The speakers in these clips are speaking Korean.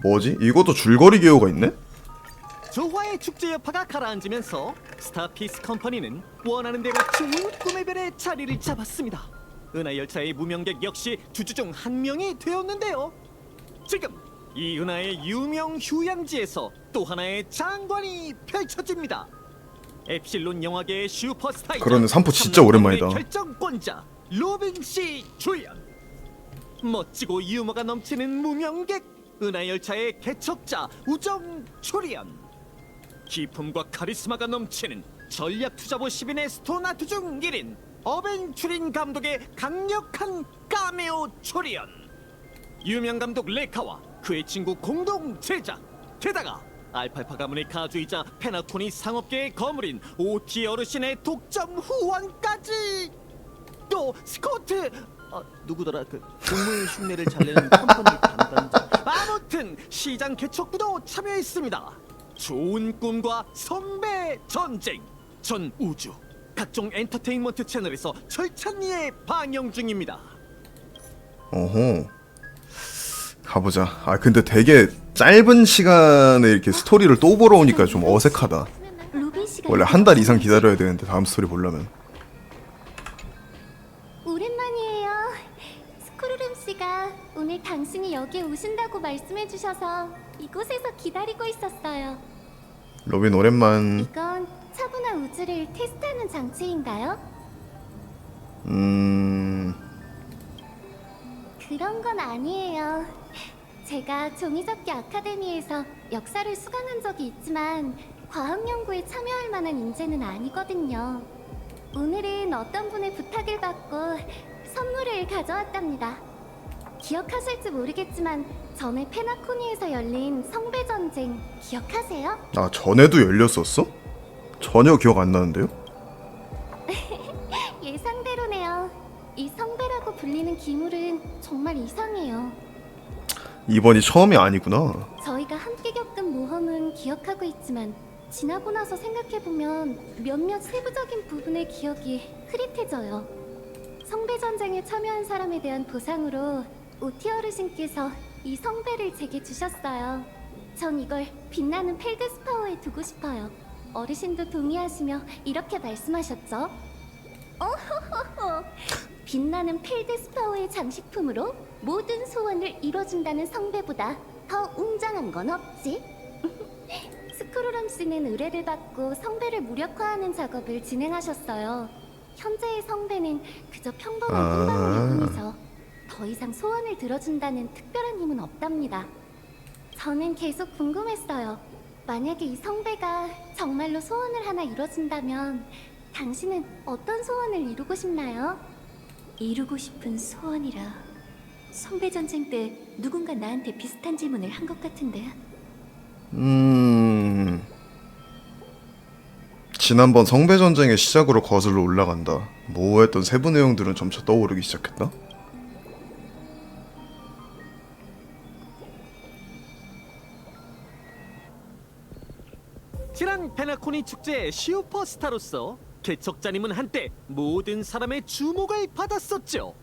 뭐지? 이것도 줄거리 기호가 있네? 조화의 축제 여파가 가라앉으면서 스타피스 컴퍼니는 원하는 대로 좋은 꿈의 별에 자리를 잡았습니다. 은하열차의 무명객 역시 주주 중 한 명이 되었는데요. 지금 이 은하의 유명 휴양지에서 또 하나의 장관이 펼쳐집니다. 엡실론 영화계의 슈퍼스타이자 그러네, 삼포 진짜 오랜만이다. 결정권자 로빈 씨 주연. 멋지고 유머가 넘치는 무명객, 은하열차의 개척자 우정 출연. 기품과 카리스마가 넘치는 전략 투자부 10인의 스토나트 중 1인 어벤츄린 감독의 강력한 카메오 출연. 유명 감독 레카와 그의 친구 공동 제작. 게다가 알팔파 가문의 가주이자 페나코니 상업계의 거물인 오티 어르신의 독점 후원까지. 또 스코트 누구더라 그 동물 흉내를 잘 내는 컴퍼니 담당자. 아무튼 시장 개척부도 참여했습니다. 좋은 꿈과 선배 전쟁 전 우주 각종 엔터테인먼트 채널에서 철찬리에 방영 중입니다. 어허. 가보자. 아 근데 되게 짧은 시간에 이렇게 스토리를 또 보러 오니까 좀 어색하다. 원래 한 달 이상 기다려야 되는데 다음 스토리 보려면. 오랜만이에요. 스크루름 씨가 오늘 당신이 여기에 오신다고 말씀해 주셔서 이곳에서 기다리고 있었어요. 로빈 오랜만. 이건 차분한 우주를 테스트하는 장치인가요? 그런 건 아니에요. 제가 종이접기 아카데미에서 역사를 수강한 적이 있지만 과학 연구에 참여할 만한 인재는 아니거든요. 오늘은 어떤 분의 부탁을 받고 선물을 가져왔답니다. 기억하실지 모르겠지만 전에 페나코니에서 열린 성배 전쟁 기억하세요? 아 전에도 열렸었어? 전혀 기억 안 나는데요? 예상대로네요. 이 성배라고 불리는 기물은 정말 이상해요. 이번이 처음이 아니구나. 저희가 함께 겪은 모험은 기억하고 있지만 지나고 나서 생각해보면 몇몇 세부적인 부분의 기억이 흐릿해져요. 성배 전쟁에 참여한 사람에 대한 보상으로 오티 어르신께서 이 성배를 제게 주셨어요. 전 이걸 빛나는 펠드스파워에 두고 싶어요. 어르신도 동의하시며 이렇게 말씀하셨죠. 어허허허. 빛나는 펠드스파워의 장식품으로 모든 소원을 이뤄준다는 성배보다 더 웅장한 건 없지. 스크루럼 씨는 의뢰를 받고 성배를 무력화하는 작업을 진행하셨어요. 현재의 성배는 그저 평범한 꿈방울일 뿐이죠. 더 이상 소원을 들어준다는 특별한 힘은 없답니다. 저는 계속 궁금했어요. 만약에 이 성배가 정말로 소원을 하나 이뤄준다면 당신은 어떤 소원을 이루고 싶나요? 이루고 싶은 소원이라. 성배 전쟁 때 누군가 나한테 비슷한 질문을 한 것 같은데. 지난번 성배 전쟁의 시작으로 거슬러 올라간다. 모호했던 세부 내용들은 점차 떠오르기 시작했다. 지난 페나코니 축제의 슈퍼스타로서 개척자님은 한때 모든 사람의 주목을 받았었죠.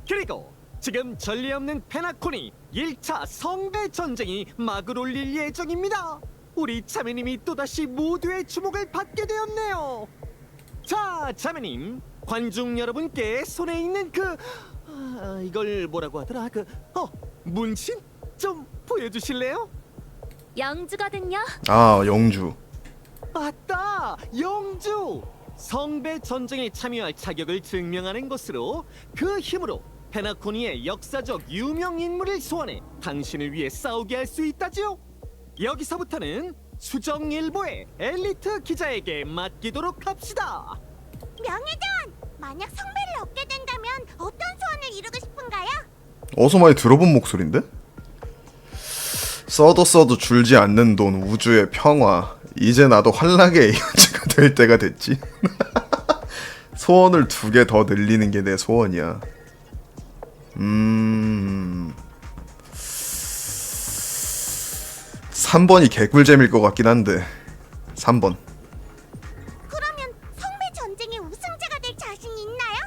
그리고 지금 전례 없는 페나코니 1차 성배 전쟁이 막을 올릴 예정입니다. 우리 자매님이 또다시 모두의 주목을 받게 되었네요. 자, 자매님, 관중 여러분께 손에 있는 이걸 뭐라고 하더라? 문신 좀 보여주실래요? 영주거든요. 아 영주. 맞다! 영주! 성배 전쟁에 참여할 자격을 증명하는 것으로 그 힘으로 페나코니의 역사적 유명 인물을 소환해 당신을 위해 싸우게 할 수 있다지요. 여기서부터는 수정일보의 엘리트 기자에게 맡기도록 합시다. 명예전! 만약 성배를 얻게 된다면 어떤 소원을 이루고 싶은가요? 어서 많이 들어본 목소리인데? 써도 줄지 않는 돈, 우주의 평화. 이제 나도 환락의 에이전트가 될 때가 됐지. 소원을 2개 더 늘리는 게 내 소원이야. 3번이 개꿀잼일 것 같긴 한데 3번. 그러면 성배 전쟁의 우승자가 될 자신 있나요?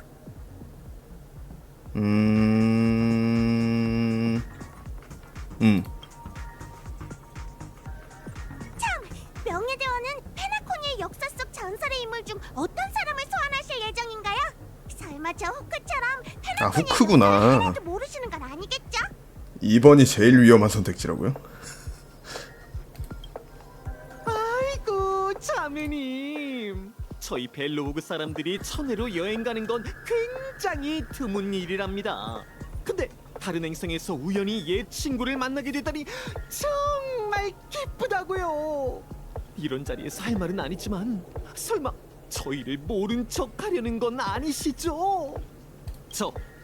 전설의 인물 중 어떤 사람을 소환하실 예정인가요? 설마 저 후크처럼 아, 페나코니의 후크구나. 존재를 하나도 모르시는 건 아니겠죠? 2번이 제일 위험한 선택지라고요? 아이고 자매님, 저희 벨로우그 사람들이 천혜로 여행 가는 건 굉장히 드문 일이랍니다. 근데 다른 행성에서 우연히 옛 친구를 만나게 되다니 정말 기쁘다고요. 이런 자리에서 할 말은 아니지만 설마 저희를 모른 척 하려는 건 아니시죠?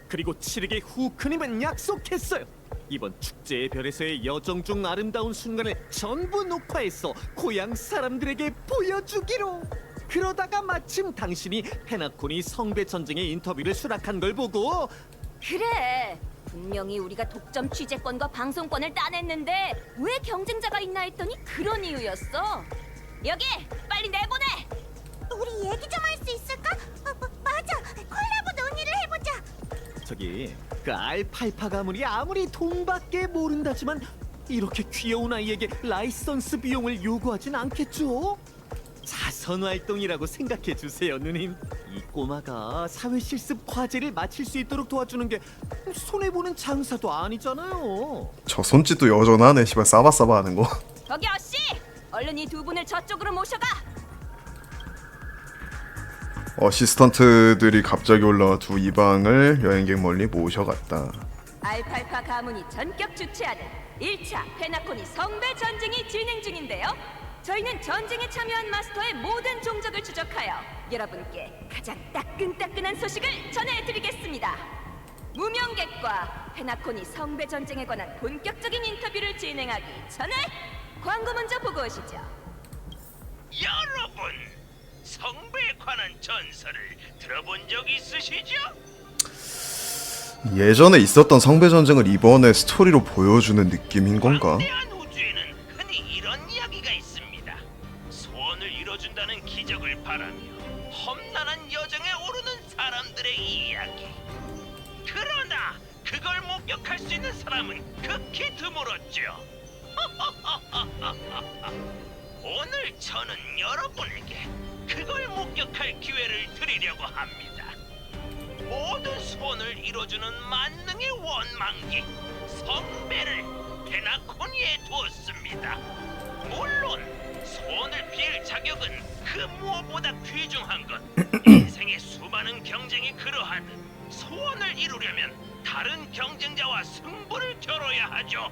그리고 칠흑의 후크님은 약속했어요. 이번 축제의 별에서의 여정 중 아름다운 순간을 전부 녹화해서 고향 사람들에게 보여주기로. 그러다가 마침 당신이 페나코니 성배 전쟁의 인터뷰를 수락한 걸 보고 그래, 분명히 우리가 독점 취재권과 방송권을 따냈는데 왜 경쟁자가 있나 했더니 그런 이유였어. 여기 빨리 내보내. 우리 얘기 좀 할 수 있을까? 맞아, 콜라보 논의를 해보자. 저기 그 알팔파 가문이 아무리 돈밖에 모른다지만 이렇게 귀여운 아이에게 라이선스 비용을 요구하진 않겠죠? 자선 활동이라고 생각해 주세요, 누님. 이 꼬마가 사회 실습 과제를 마칠 수 있도록 도와주는 게 손해 보는 장사도 아니잖아요. 저 손짓도 여전하네. 씨발 싸바싸바 하는 거. 저기 어씨, 얼른 이 두 분을 저쪽으로 모셔가. 어시스턴트들이 갑자기 올라와 두 이방을 여행객 멀리 모셔갔다. 알팔파 가문이 전격 주최하는 1차 페나코니 성배 전쟁이 진행 중인데요. 저희는 전쟁에 참여한 마스터의 모든 종족을 추적하여 여러분께 가장 따끈따끈한 소식을 전해드리겠습니다. 무명객과 페나코니 성배 전쟁에 관한 본격적인 인터뷰를 진행하기 전에 광고 먼저 보고 오시죠. 여러분, 성배에 관한 전설을 들어본 적 있으시죠? 예전에 있었던 성배 전쟁을 이번에 스토리로 보여주는 느낌인 건가? 광대한 우주에는 흔히 이런 이야기가 있습니다. 소원을 이뤄준다는 기적을 바라며 험난한 여정에 오르는 사람들의 이야기. 그러나 그걸 목격할 수 있는 사람은 극히 드물었죠. 오늘 저는 여러분에게 그걸 목격할 기회를 드리려고 합니다. 모든 소원을 이뤄주는 만능의 원망기 성배를 페나코니에 두었습니다. 물론 소원을 빌 자격은 그 무엇보다 귀중한 것. 인생의 수많은 경쟁이 그러하듯 소원을 이루려면 다른 경쟁자와 승부를 겨뤄야 하죠.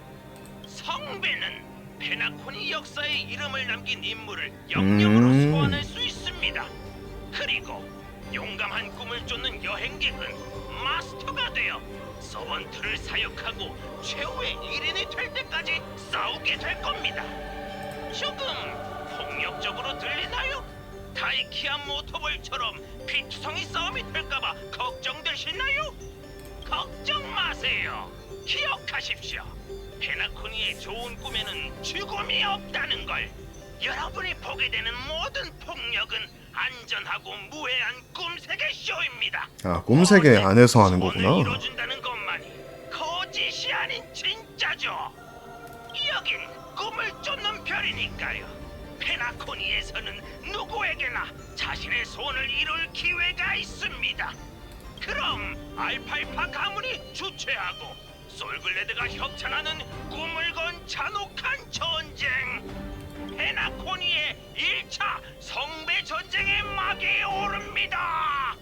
성배는 페나코니 역사에 이름을 남긴 인물을 영역으로 소환할 수 있습니다. 그리고 용감한 꿈을 쫓는 여행객은 마스터가 되어 서번트를 사역하고 최후의 1인이 될 때까지 싸우게 될 겁니다. 조금 폭력적으로 들리나요? 다이키아 모터볼처럼 피투성이 싸움이 될까봐 걱정되시나요? 걱정 마세요. 기억하십시오. 페나코니의 좋은 꿈에는 죽음이 없다는 걸. 여러분이 보게 되는 모든 폭력은 안전하고 무해한 꿈세계 쇼입니다. 아, 꿈세계 안에서 하는 소원을 거구나. 이뤄준다는 것만이 거짓이 아닌 진짜죠. 여긴 꿈을 쫓는 별이니까요. 페나코니에서는 누구에게나 자신의 소원을 이룰 기회가 있습니다. 그럼 알팔파 가문이 주최하고 솔글레드가 협찬하는 꿈을 건 잔혹한 전쟁, 페나코니의 1차 성배 전쟁의 막이 오릅니다.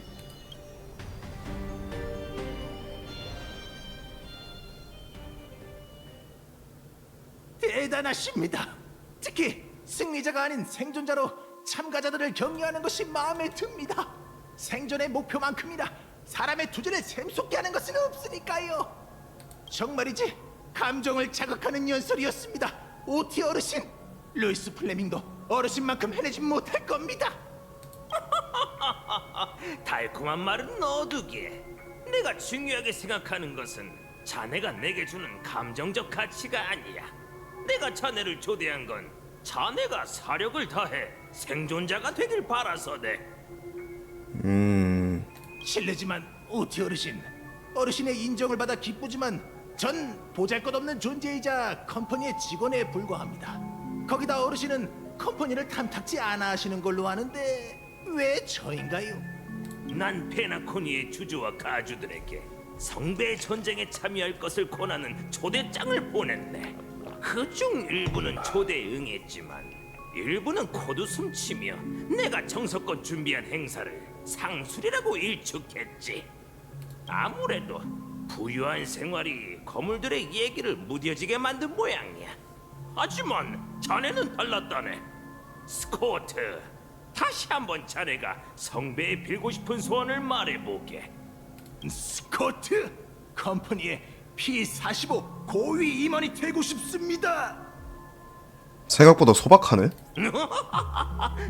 대단하십니다. 특히 승리자가 아닌 생존자로 참가자들을 격려하는 것이 마음에 듭니다. 생존의 목표만큼이나 사람의 투전에 샘솟게 하는 것은 없으니까요. 정말이지 감정을 자극하는 연설이었습니다. 오티 어르신, 루이스 플레밍도 어르신만큼 해내지 못할 겁니다. 달콤한 말은 넣어두기에. 내가 중요하게 생각하는 것은 자네가 내게 주는 감정적 가치가 아니야. 내가 자네를 초대한 건 자네가 사력을 다해 생존자가 되길 바라서네. 실례지만 오티 어르신, 어르신의 인정을 받아 기쁘지만 전 보잘것없는 존재이자 컴퍼니의 직원에 불과합니다. 거기다 어르신은 컴퍼니를 탐탁지 않아 하시는 걸로 아는데 왜 저인가요? 난 페나코니의 주주와 가주들에게 성배 전쟁에 참여할 것을 권하는 초대장을 보냈네. 그중 일부는 초대에 응했지만 일부는 코드숨치며 내가 정석껏 준비한 행사를 상술이라고 일축했지. 아무래도 부유한 생활이 거물들의 얘기를 무뎌지게 만든 모양이야. 하지만 자네는 달랐다네. 스코트, 다시 한번 자네가 성배에 빌고 싶은 소원을 말해보게. 스코트, 컴퍼니의 P45 고위 임원이 되고 싶습니다. 생각보다 소박하네.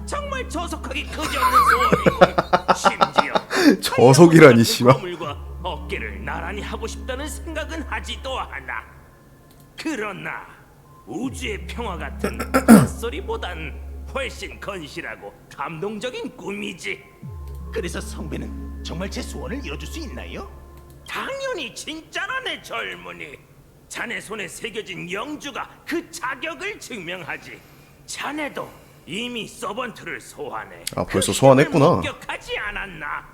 정말 저속하기 그지없는 소원이고 심지어 저속이라니, 씨발. 거물과 어깨를 나란히 하고 싶다는 생각은 하지도 않아. 그러나 우주의 평화 같은 헛소리보단 훨씬 건실하고 감동적인 꿈이지. 그래서 성배는 정말 제 소원을 이뤄줄 수 있나요? 당연히 진짜라네 젊은이. 자네 손에 새겨진 영주가 그 자격을 증명하지. 자네도 이미 서번트를 소환해. 아, 벌써 그 소환했구나. 힘을 목격하지 않았나?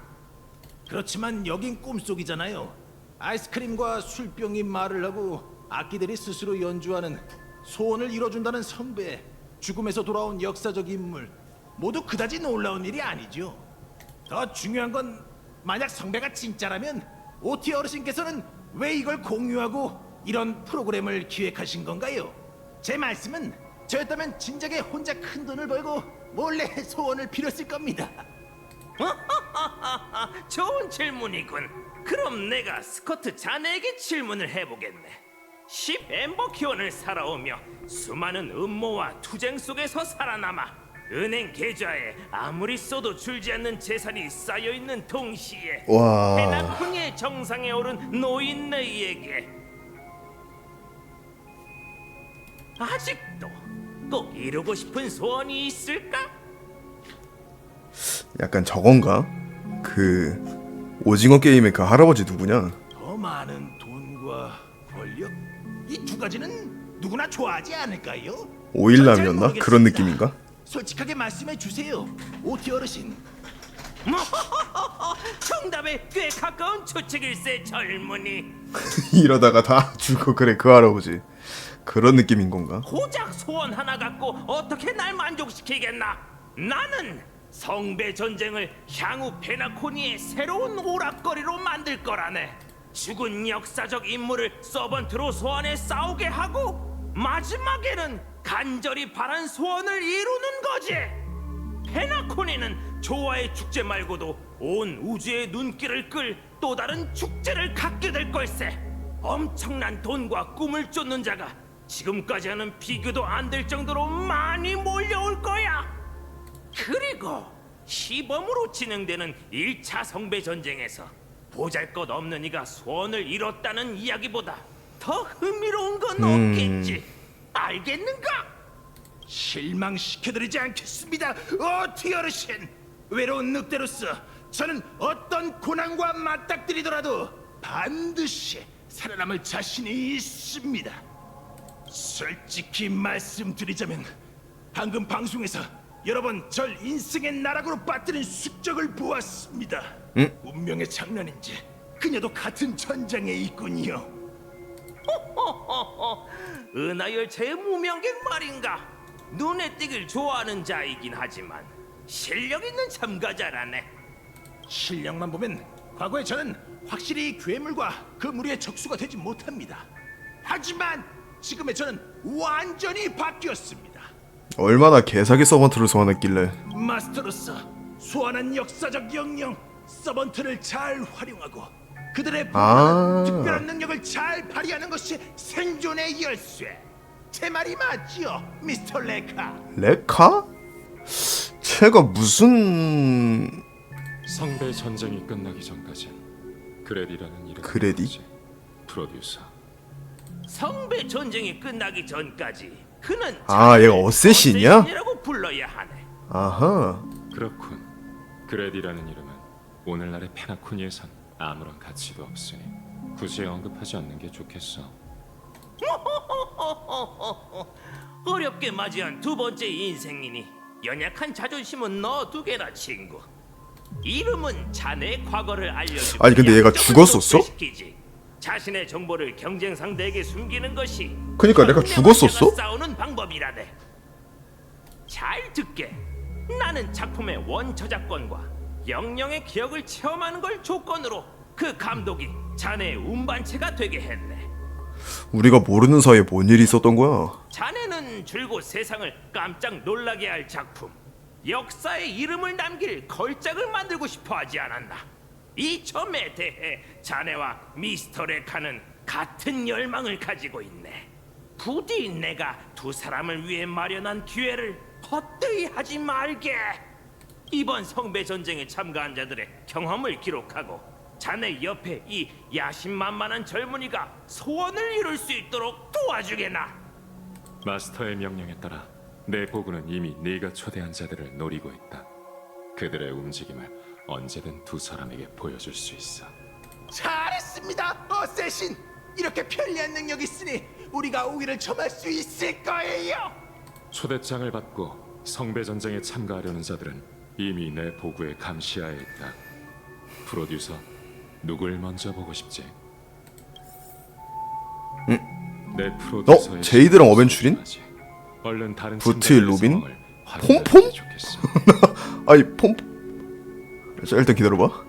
그렇지만 여긴 꿈속이잖아요. 아이스크림과 술병이 말을 하고 악기들이 스스로 연주하는 소원을 이뤄준다는 선배, 죽음에서 돌아온 역사적 인물, 모두 그다지 놀라운 일이 아니죠. 더 중요한 건 만약 성배가 진짜라면 오티 어르신께서는 왜 이걸 공유하고 이런 프로그램을 기획하신 건가요? 제 말씀은 저였다면 진작에 혼자 큰 돈을 벌고 몰래 소원을 빌었을 겁니다. 좋은 질문이군. 그럼 내가 스코트 자네에게 질문을 해보겠네. 10 엠버 키원을 살아오며 수많은 음모와 투쟁 속에서 살아남아 은행 계좌에 아무리 써도 줄지 않는 재산이 쌓여있는 동시에 와. 페나코니의 정상에 오른 노인 너희에게 아직도 꼭 이루고 싶은 소원이 있을까? 약간 저건가? 그 오징어 게임의 그 할아버지 누구냐? 더 많은 돈과 권력, 이 두 가지는 누구나 좋아하지 않을까요? 오일남이었나? 전 잘 그런 모르겠습니다. 느낌인가? 솔직하게 말씀해 주세요, 오티 어르신. 정답에 꽤 가까운 추측일세 젊은이. 이러다가 다 죽어. 그래, 그 할아버지. 그런 느낌인 건가? 고작 소원 하나 갖고 어떻게 날 만족시키겠나? 나는 성배 전쟁을 향후 페나코니의 새로운 오락거리로 만들 거라네. 죽은 역사적 인물을 서번트로 소환해 싸우게 하고 마지막에는 간절히 바란 소원을 이루는 거지. 페나코니는 조화의 축제 말고도 온 우주의 눈길을 끌 또 다른 축제를 갖게 될 걸세. 엄청난 돈과 꿈을 쫓는 자가 지금까지와는 비교도 안 될 정도로 많이 몰려올 거야. 그리고 시범으로 진행되는 1차 성배 전쟁에서 보잘것없는 이가 소원을 이뤘다는 이야기보다 더 흥미로운 건 없겠지. 알겠는가? 실망시켜드리지 않겠습니다, 오티 어르신. 외로운 늑대로서 저는 어떤 고난과 맞닥뜨리더라도 반드시 살아남을 자신이 있습니다. 솔직히 말씀드리자면 방금 방송에서 여러 번 절 인생의 나락으로 빠뜨린 숙적을 보았습니다. 운명의 장난인지 그녀도 같은 전장에 있군요. 은하열차의 무명객 말인가? 눈에 띄길 좋아하는 자이긴 하지만 실력 있는 참가자라네. 실력만 보면 과거에 저는 확실히 괴물과 그 무리의 적수가 되지 못합니다. 하지만 지금의 저는 완전히 바뀌었습니다. 얼마나 개사기 서번트를 소환했길래. 마스터로서 소환한 역사적 영영 서번트를 잘 활용하고 그들의 아. 특별한 능력을 잘 발휘하는 것이 생존의 열쇠. 제 말이 맞지요, 미스터 레카? 레카? 쟤가 무슨... 성배 전쟁이 끝나기 전까진 그레디라는 이름. 그레디? 프로듀서. 성배 전쟁이 끝나기 전까지 그는 아, 얘가 어쌔신이야? 어쌔신이라고 불러야 하네. 아하. 그렇군. 그레디라는 이름은 오늘날의 페나코니에선 아무런 가치도 없으니 굳이 언급하지 않는 게 좋겠어. 어렵게 맞이한 두 번째 인생이니 연약한 자존심은 넣어두게나 친구. 이름은 자네의 과거를 알려주고 아니, 근데 얘가 약점을 죽었었어? 촉발시키지. 자신의 정보를 경쟁 상대에게 숨기는 것이 그니까 내가 죽었었어? 싸우는 방법이라네. 잘 듣게. 나는 작품의 원저작권과 영영의 기억을 체험하는 걸 조건으로 그 감독이 자네의 운반체가 되게 했네. 우리가 모르는 사이에 뭔 일이 있었던 거야? 자네는 줄곧 세상을 깜짝 놀라게 할 작품, 역사에 이름을 남길 걸작을 만들고 싶어 하지 않았나? 이 점에 대해 자네와 미스터 레카는 같은 열망을 가지고 있네. 부디 내가 두 사람을 위해 마련한 기회를 헛되이 하지 말게. 이번 성배 전쟁에 참가한 자들의 경험을 기록하고 자네 옆에 이 야심만만한 젊은이가 소원을 이룰 수 있도록 도와주게나. 마스터의 명령에 따라 내 보고는 이미 네가 초대한 자들을 노리고 있다. 그들의 움직임을 언제든 두 사람에게 보여줄 수 있어. 잘했습니다, 어쌔신. 이렇게 편리한 능력이 있으니 우리가 우위를 점할 수 있을 거예요. 초대장을 받고 성배 전쟁에 참가하려는 자들은 이미 내 보고에 감시하에 있다. 프로듀서, 누굴 먼저 보고 싶지? 내 프로듀서의 제이드랑 어벤츄린? 얼른 다른 부트, 팀들의 로빈? 상황을 확인하는 폼폼? 게 좋겠어. 아니 자, 일단 기다려봐.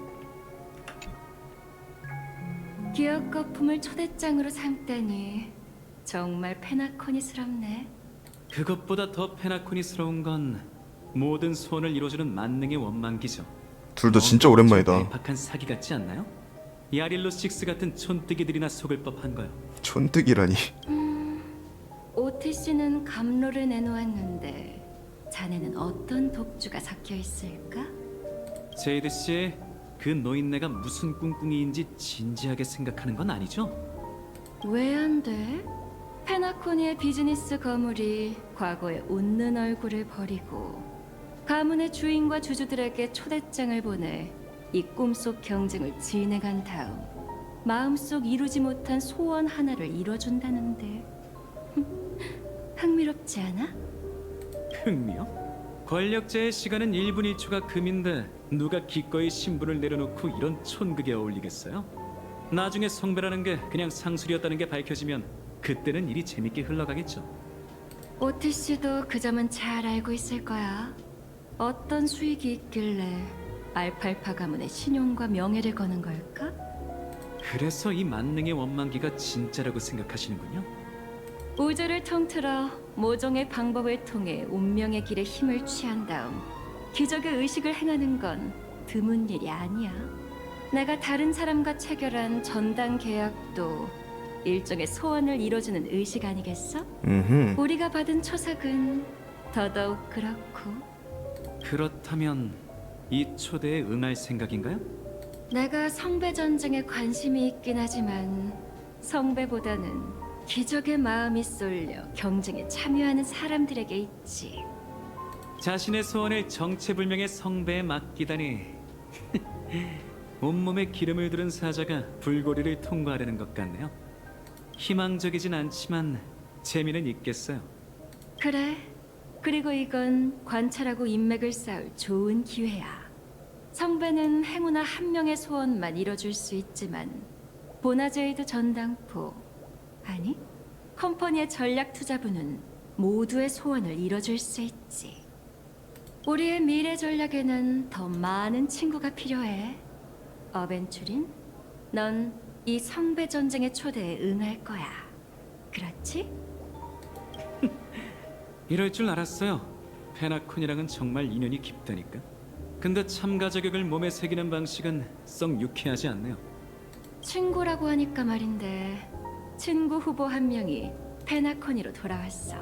기억 거품을 초대장으로 삼다니 정말 페나코니스럽네. 그것보다 더 페나코니스러운 건 모든 소원을 이뤄주는 만능의 원망기죠. 둘 다 진짜 오랜만이다. 대박한 사기 같지 않나요? 야릴로 식스 같은 촌뜨기들이나 속을 법한 거요. 촌뜨기라니. 오티씨는 감로를 내놓았는데 자네는 어떤 독주가 섞여 있을까? 제이드 씨, 그 노인네가 무슨 꿍꿍이인지 진지하게 생각하는 건 아니죠? 왜 안 돼? 페나코니의 비즈니스 거물이 과거의 웃는 얼굴을 버리고 가문의 주인과 주주들에게 초대장을 보내 이 꿈속 경쟁을 진행한 다음 마음속 이루지 못한 소원 하나를 이뤄준다는데 흥미롭지 않아? 흥미요? 권력자의 시간은 1분 1초가 금인데 누가 기꺼이 신분을 내려놓고 이런 촌극에 어울리겠어요? 나중에 성배라는 게 그냥 상술이었다는 게 밝혀지면 그때는 일이 재밌게 흘러가겠죠. 오티씨도 그 점은 잘 알고 있을 거야. 어떤 수익이 있길래 알팔파 가문의 신용과 명예를 거는 걸까? 그래서 이 만능의 원망기가 진짜라고 생각하시는군요. 우주를 통틀어 모종의 방법을 통해 운명의 길에 힘을 취한 다음 기적의 의식을 행하는 건 드문 일이 아니야. 내가 다른 사람과 체결한 전당 계약도 일종의 소원을 이뤄주는 의식 아니겠어? 우리가 받은 초석은 더더욱 그렇고. 그렇다면 이 초대에 응할 생각인가요? 내가 성배 전쟁에 관심이 있긴 하지만 성배보다는 기적의 마음이 쏠려 경쟁에 참여하는 사람들에게 있지. 자신의 소원을 정체불명의 성배에 맡기다니. 온몸에 기름을 두른 사자가 불고리를 통과하려는 것 같네요. 희망적이진 않지만 재미는 있겠어요. 그래. 그리고 이건 관찰하고 인맥을 쌓을 좋은 기회야. 성배는 행운아 한 명의 소원만 이뤄줄 수 있지만 보나제이드 전당포 아니 컴퍼니의 전략 투자부는 모두의 소원을 이뤄줄 수 있지. 우리의 미래 전략에는 더 많은 친구가 필요해. 어벤츄린, 넌 이 성배 전쟁의 초대에 응할 거야. 그렇지? 이럴 줄 알았어요. 페나콘이랑은 정말 인연이 깊다니까. 근데 참가 자격을 몸에 새기는 방식은 썩 유쾌하지 않네요. 친구라고 하니까 말인데 친구 후보 한 명이 페나코니로 돌아왔어.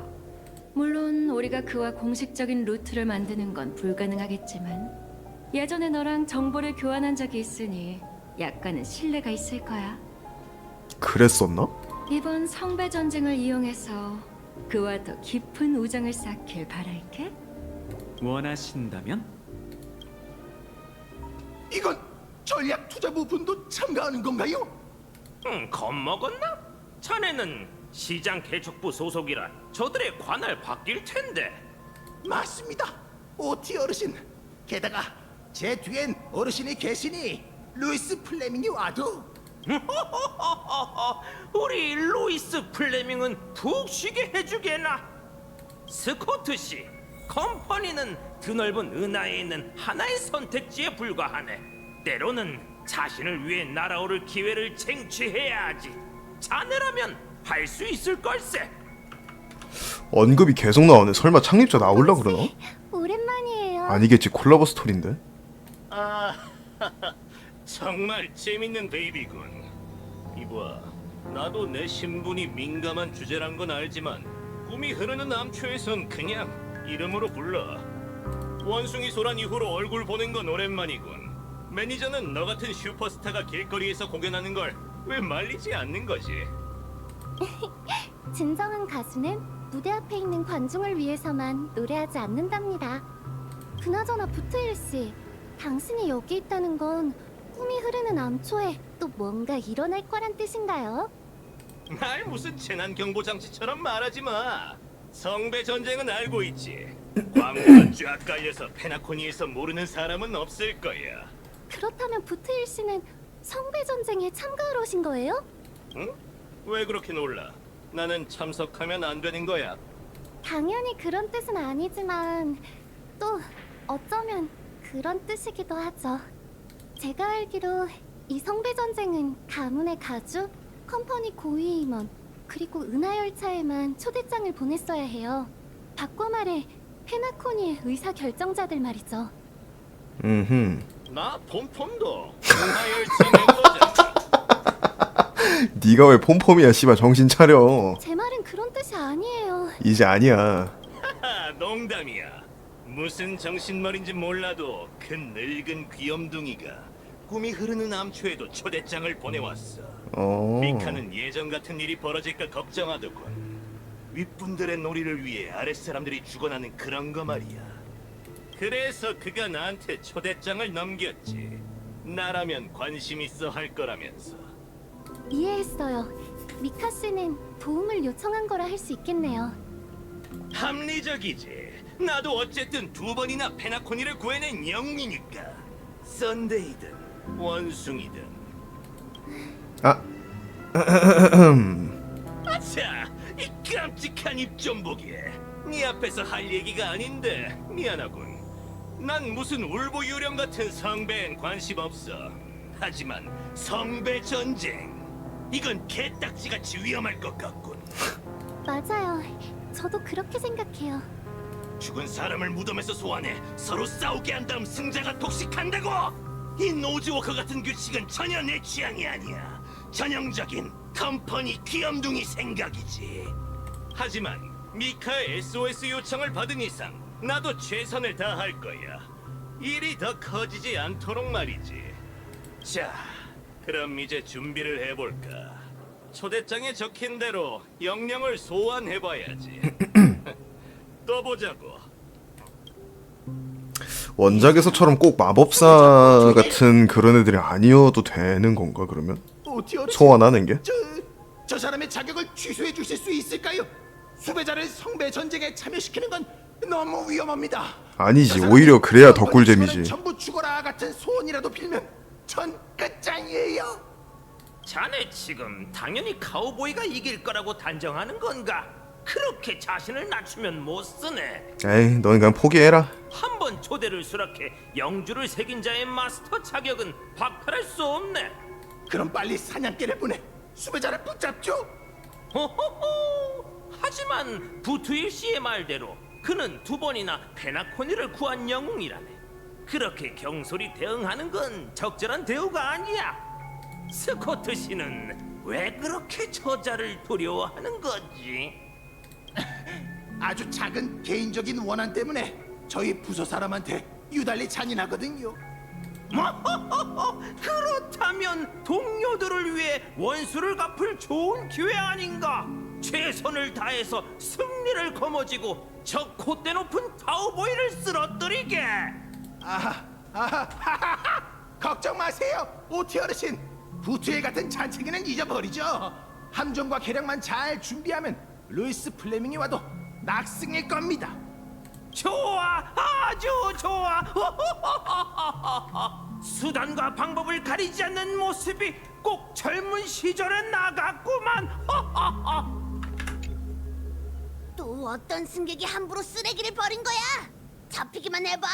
물론 우리가 그와 공식적인 루트를 만드는 건 불가능하겠지만 예전에 너랑 정보를 교환한 적이 있으니 약간은 신뢰가 있을 거야. 그랬었나? 이번 성배 전쟁을 이용해서 그와 더 깊은 우정을 쌓길 바랄게. 원하신다면? 이건 전략 투자부 분도 참가하는 건가요? 겁먹었나? 자네는 시장 개척부 소속이라 저들의 관할 바뀔 텐데. 맞습니다. 오티 어르신. 게다가 제 뒤엔 어르신이 계시니 루이스 플레밍이 와도 우리 루이스 플레밍은 푹 쉬게 해주게나. 스코트 씨, 컴퍼니는 드넓은 은하에 있는 하나의 선택지에 불과하네. 때로는 자신을 위해 날아오를 기회를 쟁취해야 하지. 자네라면 할 수 있을 걸세. 언급이 계속 나오네. 설마 창립자 나올라 그러나? 오랜만이에요. 아니겠지. 콜라보 스토리인데. 아, 정말 재밌는 베이비군. 이봐, 나도 내 신분이 민감한 주제란 건 알지만 꿈이 흐르는 암초에선 그냥 이름으로 불러. 원숭이 소란 이후로 얼굴 보는 건 오랜만이군. 매니저는 너 같은 슈퍼스타가 길거리에서 공연하는 걸 왜 말리지 않는 거지? 진정한 가수는 무대 앞에 있는 관중을 위해서만 노래하지 않는답니다. 그나저나 부트일 씨, 당신이 여기 있다는 건 꿈이 흐르는 암초에 또 뭔가 일어날 거란 뜻인가요? 날 무슨 재난 경보 장치처럼 말하지 마. 성배 전쟁은 알고 있지. 광고가 쫙 깔려서 페나코니에서 모르는 사람은 없을 거야. 그렇다면 부트일 씨는 성배 전쟁에 참가하러 오신 거예요? 응? 왜 그렇게 놀라? 나는 참석하면 안 되는 거야. 당연히 그런 뜻은 아니지만 또 어쩌면 그런 뜻이기도 하죠. 제가 알기로 이 성배 전쟁은 가문의 가주, 컴퍼니 고위 임원, 그리고 은하열차에만 초대장을 보냈어야 해요. 바꿔 말해 페나코니의 의사 결정자들 말이죠. 나 폼폼도 은하열차 멤버잖아. 네가 왜 폼폼이야 씨발. 정신 차려. 제 말은 그런 뜻이 아니에요. 이제 아니야. 하하, 농담이야. 무슨 정신머리인지 몰라도 그 늙은 귀염둥이가 꿈이 흐르는 암초에도 초대장을 보내왔어. 미카는 예전 같은 일이 벌어질까 걱정하더군. 윗분들의 놀이를 위해 아랫사람들이 죽어나는 그런 거 말이야. 그래서 그가 나한테 초대장을 넘겼지. 나라면 관심 있어 할 거라면서. 이해했어요. 미카 씨는 도움을 요청한 거라 할 수 있겠네요. 합리적이지. 나도 어쨌든 2번이나 페나코니를 구해낸 영웅이니까. 썬데이든 원숭이든. 아차, 이 깜찍한 입 좀 보게. 네 앞에서 할 얘기가 아닌데 미안하군. 난 무슨 울보 유령 같은 성배엔 관심 없어. 하지만 성배 전쟁, 이건 개딱지같이 위험할 것 같군. 맞아요. 저도 그렇게 생각해요. 죽은 사람을 무덤에서 소환해 서로 싸우게 한 다음 승자가 독식한다고? 이 노즈워커 같은 규칙은 전혀 내 취향이 아니야. 전형적인 컴퍼니 귀염둥이 생각이지. 하지만 미카의 SOS 요청을 받은 이상 나도 최선을 다할 거야. 일이 더 커지지 않도록 말이지. 자, 그럼 이제 준비를 해볼까. 초대장에 적힌 대로 영령을 소환해봐야지. 또 보자고. 원작에서처럼 꼭 마법사 같은 그런 애들이 아니어도 되는 건가 그러면? 오티 어르신. 소환하는 게? 저 사람의 자격을 취소해 주실 수 있을까요? 수배자를 성배 전쟁에 참여시키는 건 너무 위험합니다. 아니지. 오히려 그래야 더 꿀잼이지. 전부 죽어라 같은 소원이라도 빌면 전 끝장이에요. 자네 지금 당연히 카우보이가 이길 거라고 단정하는 건가? 그렇게 자신을 낮추면 못 쓰네. 에이, 넌 그냥 포기해라. 한 번 초대를 수락해 영주를 새긴 자의 마스터 자격은 박탈할 수 없네. 그럼 빨리 사냥개를 보내 수배자를 붙잡죠. 호호호. 하지만 부투일 씨의 말대로 그는 2번이나 페나코니를 구한 영웅이라네. 그렇게 경솔히 대응하는 건 적절한 대우가 아니야. 스코트 씨는 왜 그렇게 저자를 두려워하는 거지? 아주 작은 개인적인 원한 때문에 저희 부서 사람한테 유달리 잔인하거든요. 그렇다면 동료들을 위해 원수를 갚을 좋은 기회 아닌가? 최선을 다해서 승리를 거머쥐고 저 콧대 높은 카우보이를 쓰러뜨리게. 걱정 마세요, 오티 어르신. 부투에 같은 잔챙이는 잊어버리죠. 함정과 계략만 잘 준비하면 루이스 플레밍이 와도 낙승일 겁니다. 좋아, 아주 좋아. 수단과 방법을 가리지 않는 모습이 꼭 젊은 시절에 나갔구만. 또 어떤 승객이 함부로 쓰레기를 버린 거야? 잡히기만 해봐.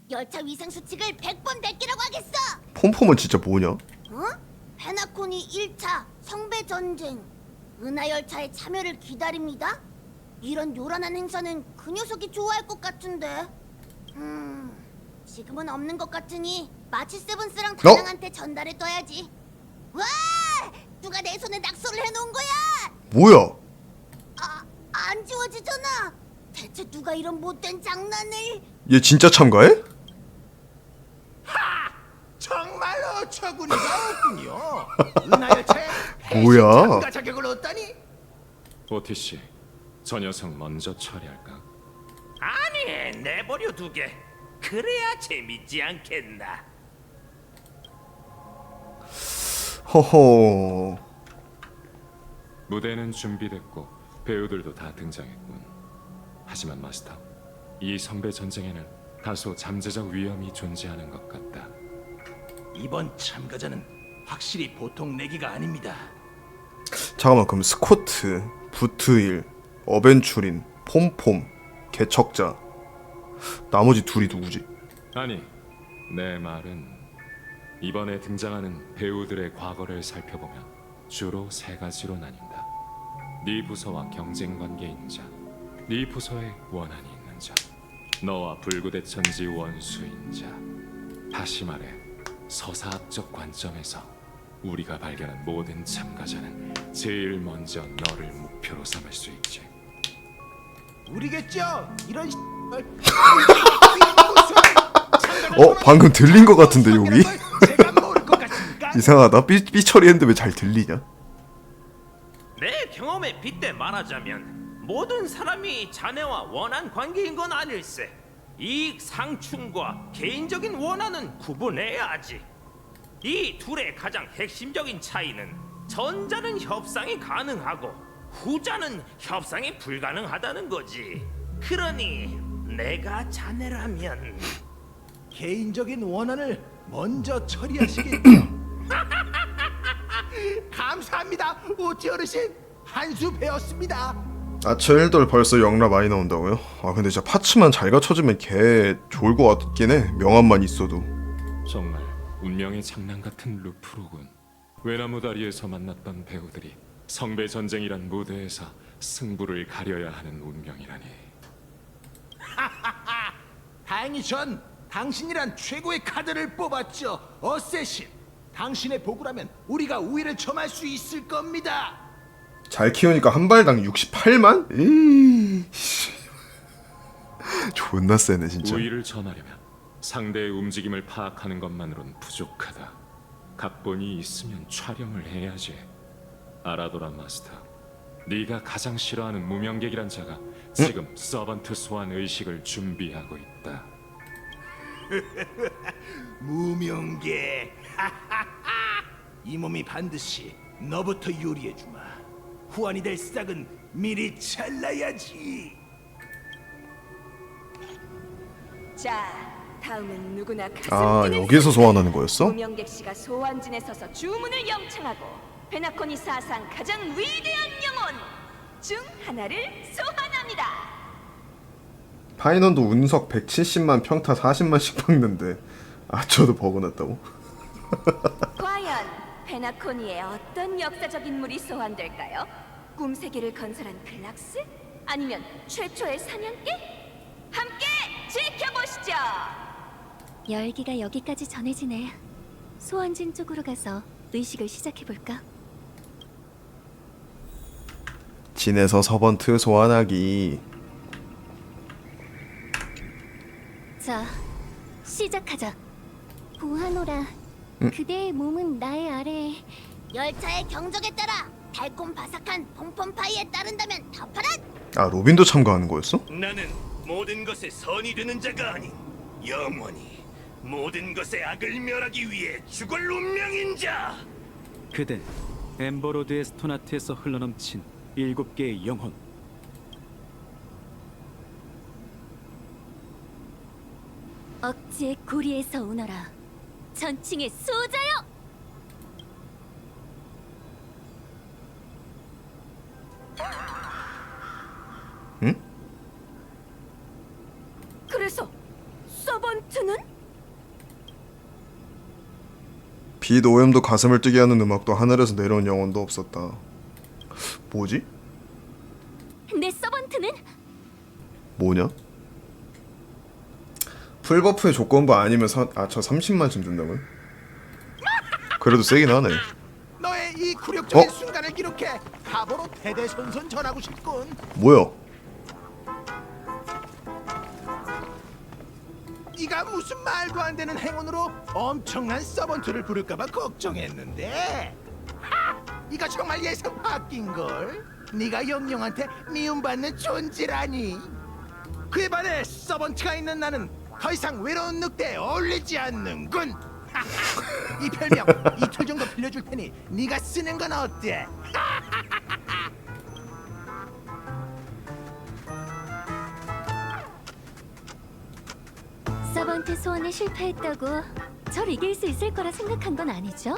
열차 위생 수칙을 100번 베끼라고 하겠어. 폼폼은 진짜 뭐냐? 어? 페나코니 1차 성배 전쟁. 은하 열차의 참여를 기다립니다. 이런 요란한 행사는 그 녀석이 좋아할 것 같은데. 지금은 없는 것 같으니 마치 세븐스랑 다낭한테 전달해둬야지. 와! 누가 내 손에 낙서를 해놓은 거야? 뭐야? 안 지워지잖아. 대체 누가 이런 못된 장난을? 얘 진짜 참가해? 정말 어처구니가 없군요. 은하열차에 뭐야? 참가 자격을 얻다니. 오티씨, 저 녀석 먼저 처리할까? 아니, 내버려 두게. 그래야 재밌지 않겠나? 허허. 무대는 준비됐고 배우들도 다 등장했군. 하지만 마스터, 이 성배 전쟁에는 다소 잠재적 위험이 존재하는 것 같다. 이번 참가자는 확실히 보통 내기가 아닙니다. 잠깐만, 그럼 스코트, 부트일, 어벤추린, 폼폼, 개척자, 나머지 둘이 누구지? 아니, 내 말은 이번에 등장하는 배우들의 과거를 살펴보면 주로 세 가지로 나뉜다. 네 부서와 경쟁 관계인 자, 네 부서에 원한이 있는 자, 너와 불구대천지 원수인 자. 다시 말해, 서사학적 관점에서 우리가 발견한 모든 참가자는 제일 먼저 너를 목표로 삼을 수 있지. 우리겠죠? 이런 방금 들린 것 같은데 여기? 제가 모를 것 같습니까? 이상하다. 삐 처리했는데 왜 잘 들리냐? 내 경험에 빗대 말하자면 모든 사람이 자네와 원한 관계인 건 아닐세. 이익 상충과 개인적인 원한은 구분해야지. 이 둘의 가장 핵심적인 차이는 전자는 협상이 가능하고 후자는 협상이 불가능하다는 거지. 그러니 내가 자네라면 개인적인 원한을 먼저 처리하시겠죠. 감사합니다, 오티 어르신. 한 수 배웠습니다. 아처일돌 벌써 영라 많이 나온다고요? 아 근데 진짜 파츠만 잘 갖춰주면 개 좋을 것 같긴 해. 명함만 있어도. 정말 운명의 장난 같은 루프로군. 외나무 다리에서 만났던 배우들이 성배 전쟁이란 무대에서 승부를 가려야 하는 운명이라니. 다행히 전 당신이란 최고의 카드를 뽑았죠, 어쌔신. 당신의 보고라면 우리가 우위를 점할 수 있을 겁니다. 잘 키우니까 한 발당 68만? 에이, 존나 세네 진짜. 우위를 점하려면 상대의 움직임을 파악하는 것만으론 부족하다. 각본이 있으면 촬영을 해야지. 알아둬라 마스터. 네가 가장 싫어하는 무명객이란 자가 지금 서번트 소환 의식을 준비하고 있다. 무명계. 이 몸이 반드시 너부터 요리해주마. 후환이 될 싹은 미리 잘라야지. 자, 다음은 누구나 가슴 아 뛰는 여기서 소환하는 거였어? 무명객 씨가 소환진에 서서 주문을 영창하고 페나코니 사상 가장 위대한 영혼 중 하나를 소환합니다. 파이넌도 운석 170만 평타 40만씩 박는데 아쳐도 버그 났다고? 과연 페나코니에 어떤 역사적 인물이 소환될까요? 꿈세계를 건설한 클락스? 아니면 최초의 사냥개? 함께 지켜보시죠. 열기가 여기까지 전해지네. 소환진 쪽으로 가서 의식을 시작해볼까? 진에서 서번트 소환하기. 자, 시작하자. 보하노라, 그대의 몸은 나의 아래에. 열차의 경적에 따라 달콤 바삭한 pompom파이에 따른다면 덮어라. 아 로빈도 참가하는 거였어? 나는 모든 것에 선이 되는 자가 아닌 영원히 모든 것의 악을 멸하기 위해 죽을 운명인 자. 그대 엠버로드의 스토나트에서 흘러넘친 7개의 영혼. 억지의 고리에서 오너라. 전층의 수호자여! 응? 그래서 서번트는? 빛 오염도 가슴을 뛰게 하는 음악도 하늘에서 내려온 영혼도 없었다. 뭐지? 내 서번트는? 뭐냐? 풀버프의 조건부 아니면 저 30만쯤 준다고요? 그래도 세긴 하네. 너의 이 굴욕적인 어? 순간을 기록해 바보로 대대손손 전하고 싶군. 뭐야? 네가 무슨 말도 안 되는 행운으로 엄청난 서번트를 부를까봐 걱정했는데 이거 정말 예상 바뀐 걸. 네가 영영한테 미움받는 존재라니. 그에 반해 서번트가 있는 나는 더 이상 외로운 늑대에 어울리지 않는군. 이 별명 이틀 정도 빌려줄 테니 네가 쓰는 건 어때? 서번트 소원에 실패했다고 절 이길 수 있을 거라 생각한 건 아니죠?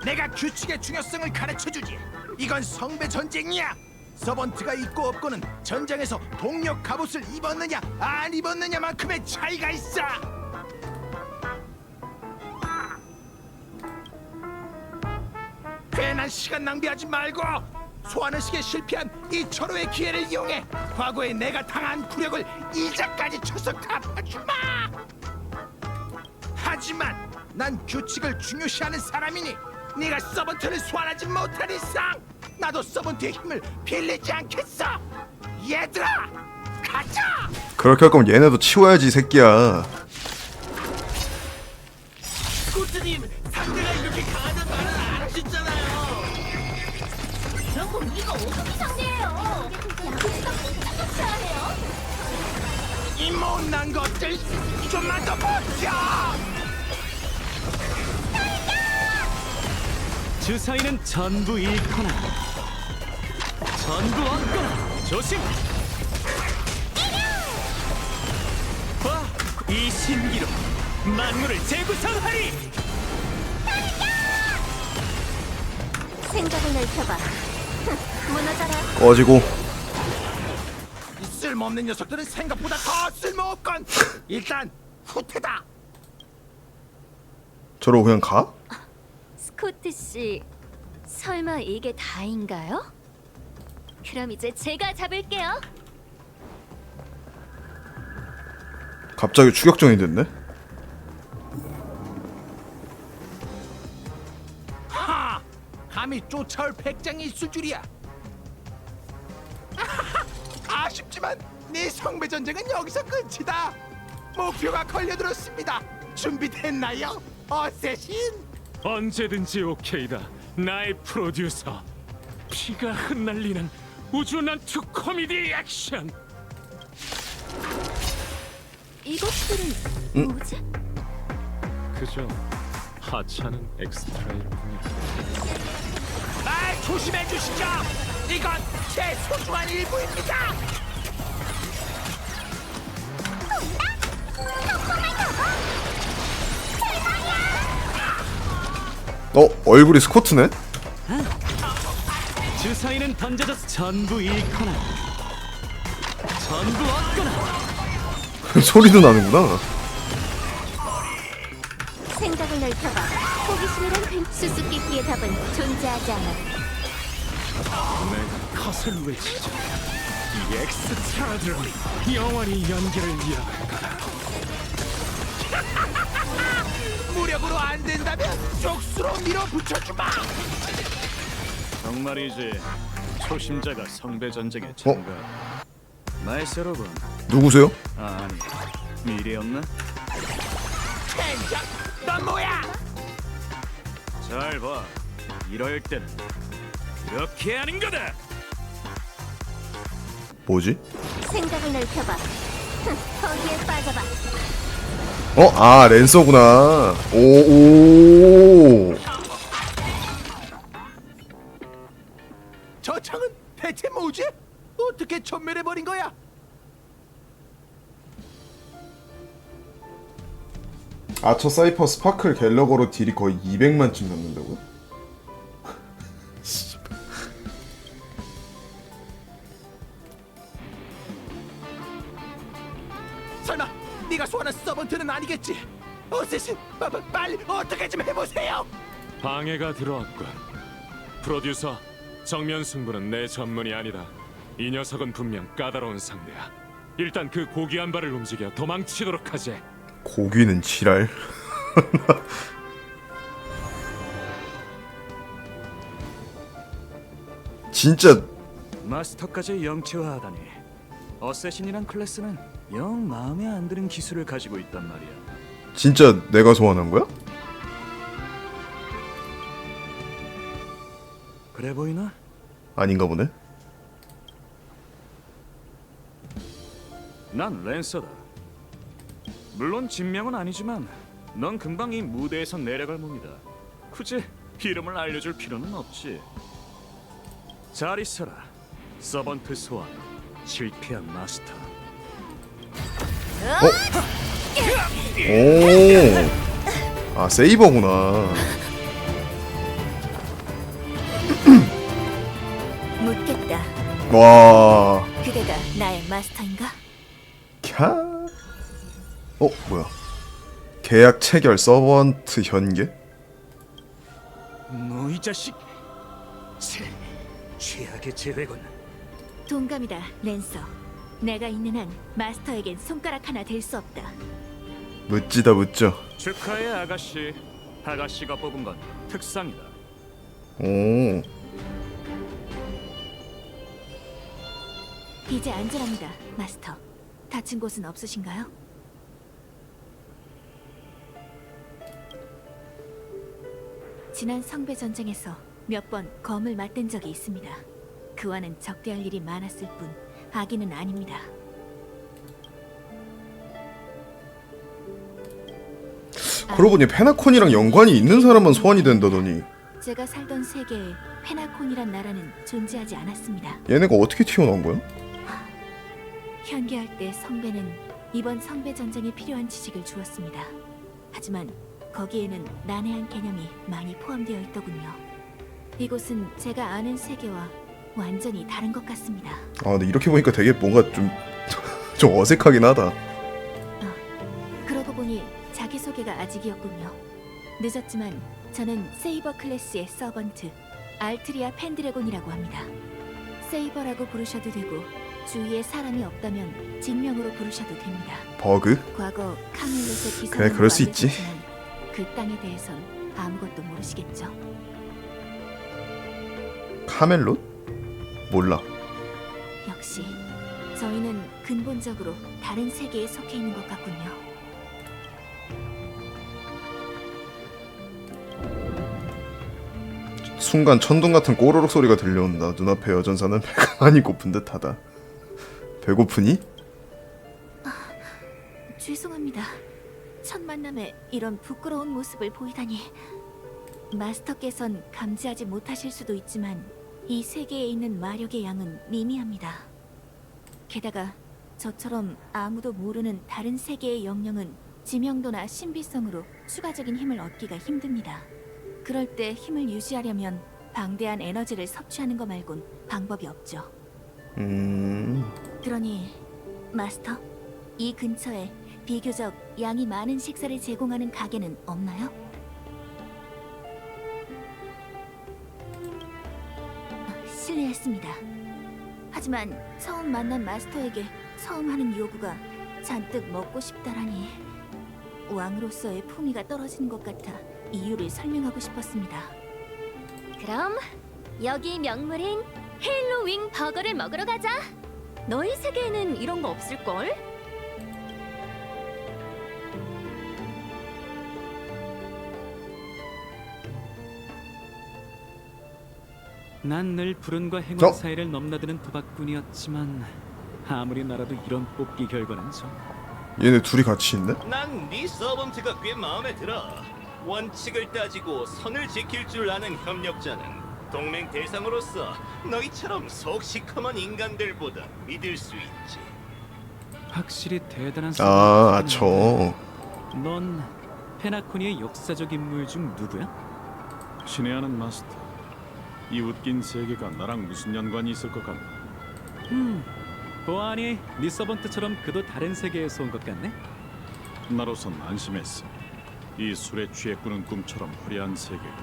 내가 규칙의 중요성을 가르쳐주지. 이건 성배 전쟁이야. 서번트가 있고 없고는 전장에서 동력 갑옷을 입었느냐 안 입었느냐만큼의 차이가 있어. 괜한 시간 낭비하지 말고 소환의식에 실패한 이 절호의 기회를 이용해 과거에 내가 당한 굴욕을 이자까지 쳐서 갚아주마. 하지만 난 규칙을 중요시하는 사람이니 네가 서번트를 소환하지 못한 이상 나도 서번트의 힘을 빌리지 않겠어. 얘들아, 가자. 그렇게 할 거면 얘네도 치워야지 이 새끼야. 코트님, 상대가 이렇게 강하단 말은 안 하셨잖아요. 그럼 우리가 어떻게 상대해요? 야구지가 꼼짝없이 하네요. 이 못난 것들 좀만 더 버텨. 주사위는 전부 잃거나 전부 얻거나 조심! 봐! 이 신기로 만물을 재구성하리! 생각을 넓혀봐. 무너져라. 꺼지고. 이 쓸모없는 녀석들은 생각보다 더 쓸모없건. 일단 후퇴다. 저러고 그냥 가? 스코트 씨, 설마 이게 다인가요? 그럼 이제 제가 잡을게요. 갑자기 추격전이 됐네? 하! 감히 쫓아올 백장이 있을 줄이야. 아쉽지만 네 성배 전쟁은 여기서 끝이다. 목표가 걸려들었습니다. 준비됐나요, 어쌔신? 언제든지 오케이다. 나의 프로듀서. 피가 흩날리는 우주 난투 코미디 액션. 이것들은 뭐지? 그저 하찮은 엑스트라일 뿐이야. 말 조심해 주시죠. 이건 제 소중한 일부입니다. 얼굴이 스코트네? 주사위는 던져져서 전부 잃거나 전부 얻거나 소리도 나는구나. 생각을 넓혀봐. 호기심이란 수수께끼의 답은 존재하지 않아. 내가 컷을 외치자. 이 엑스트라들은 영원히 연기를 이어갈 거다. 무력으로 안 된다면 족수로 밀어붙여주마. 정말이지 초심자가 성배 전쟁에 참가. 나이스 여러분. 누구세요? 아니 미래였나? 젠장, 넌 뭐야? 잘 봐. 이럴 땐 이렇게 하는 거다. 뭐지? 생각을 넓혀봐. 거기에 빠져봐. 아 랜서구나. 오. 저 창은 대체 뭐지? 어떻게 전멸해버린 거야? 아처 사이퍼 스파클 갤러거로 딜이 거의 200만쯤 넘는다고요? 설마 네가 소환한 서번트는 아니겠지? 어쌔신, 빨리 어떻게 좀 해보세요. 방해가 들어왔군. 프로듀서, 정면 승부는 내 전문이 아니다. 이 녀석은 분명 까다로운 상대야. 일단 그 고귀한 발을 움직여 도망치도록 하지. 고귀는 지랄. 진짜 마스터까지 영체화하다니. 어쌔신이란 클래스는 영 마음에 안 드는 기술을 가지고 있단 말이야. 진짜 내가 소환한 거야? 그래 보이나? 아닌가 보네. 난 랜서다. 물론 진명은 아니지만 넌 금방 이 무대에서 내려갈 몸이다. 굳이 이름을 알려줄 필요는 없지. 잘 있어라. 서번트 소환 실패한 마스터. 오. 아, 세이버구나. 묻겠다. 와. 그대가 나의 마스터인가? 캬. 뭐야? 계약 체결 서번트 현계? 너 이 자식. 최악의 재회군. 동감이다, 랜서. 내가 있는 한 마스터에겐 손가락 하나 될 수 없다. 멋지다 멋져. 축하해 아가씨. 아가씨가 뽑은 건 특상이다. 오. 이제 안전합니다, 마스터. 다친 곳은 없으신가요? 지난 성배 전쟁에서 몇 번 검을 맞댄 적이 있습니다. 그와는 적대할 일이 많았을 뿐 악인은 아닙니다. 그러고 보니 페나콘이랑 연관이 있는 사람만 소환이 된다더니 제가 살던 세계에 페나콘이란 나라는 존재하지 않았습니다. 얘네가 어떻게 튀어나온 거야? 현계할 때 성배는 이번 성배 전쟁에 필요한 지식을 주었습니다. 하지만 거기에는 난해한 개념이 많이 포함되어 있더군요. 이곳은 제가 아는 세계와 완전히 다른 것 같습니다. 아, 근데 이렇게 보니까 되게 뭔가 좀 어색하긴 하다. 그러고 보니 자기소개가 아직이었군요. 늦었지만 저는 세이버 클래스의 서번트 알트리아 펜드래곤이라고 합니다. 세이버라고 부르셔도 되고 주위에 사람이 없다면 직명으로 부르셔도 됩니다. 버그? 과거 카멜롯의 기사로 그래, 그럴 수 있지. 그 땅에 대해선 아무것도 모르시겠죠? 카멜롯? 몰라. 역시 저희는 근본적으로 다른 세계에 속해 있는 것 같군요. 순간 천둥 같은 꼬르륵 소리가 들려온다. 눈앞의 여전사는 배가 많이 고픈 듯하다. 배고프니? 죄송합니다. 첫 만남에 이런 부끄러운 모습을 보이다니. 마스터께선 감지하지 못하실 수도 있지만 이 세계에 있는 마력의 양은 미미합니다. 게다가 저처럼 아무도 모르는 다른 세계의 영령은 지명도나 신비성으로 추가적인 힘을 얻기가 힘듭니다. 그럴 때 힘을 유지하려면 방대한 에너지를 섭취하는 것 말곤 방법이 없죠. 그러니 마스터, 이 근처에 비교적 양이 많은 식사를 제공하는 가게는 없나요? 실례했습니다. 하지만 처음 만난 마스터에게 처음 하는 요구가 잔뜩 먹고 싶다라니 왕으로서의 품위가 떨어지는 것 같아 이유를 설명하고 싶었습니다. 그럼 여기 명물인 헤일로 윙 버거를 먹으러 가자. 너희 세계에는 이런 거 없을걸? 난 늘 불운과 행운 사이를 넘나드는 도박꾼이었지만 아무리 날아도 이런 뽑기 결과는 좀... 얘네 둘이 같이 있네? 난 네 서번트가 꽤 마음에 들어. 원칙을 따지고 선을 지킬 줄 아는 협력자는 동맹 대상으로서 너희처럼 속 시커먼 인간들보다 믿을 수 있지. 확실히 대단한 아, 저. 넌 페나코니의 역사적 인물 중 누구야? 신뢰하는 마스터. 이 웃긴 세계가 나랑 무슨 연관이 있을 것 같나? 보아하니 네 서번트처럼 그도 다른 세계에서 온 것 같네? 나로선 안심했어. 이 술에 취해 꾸는 꿈처럼 화려한 세계가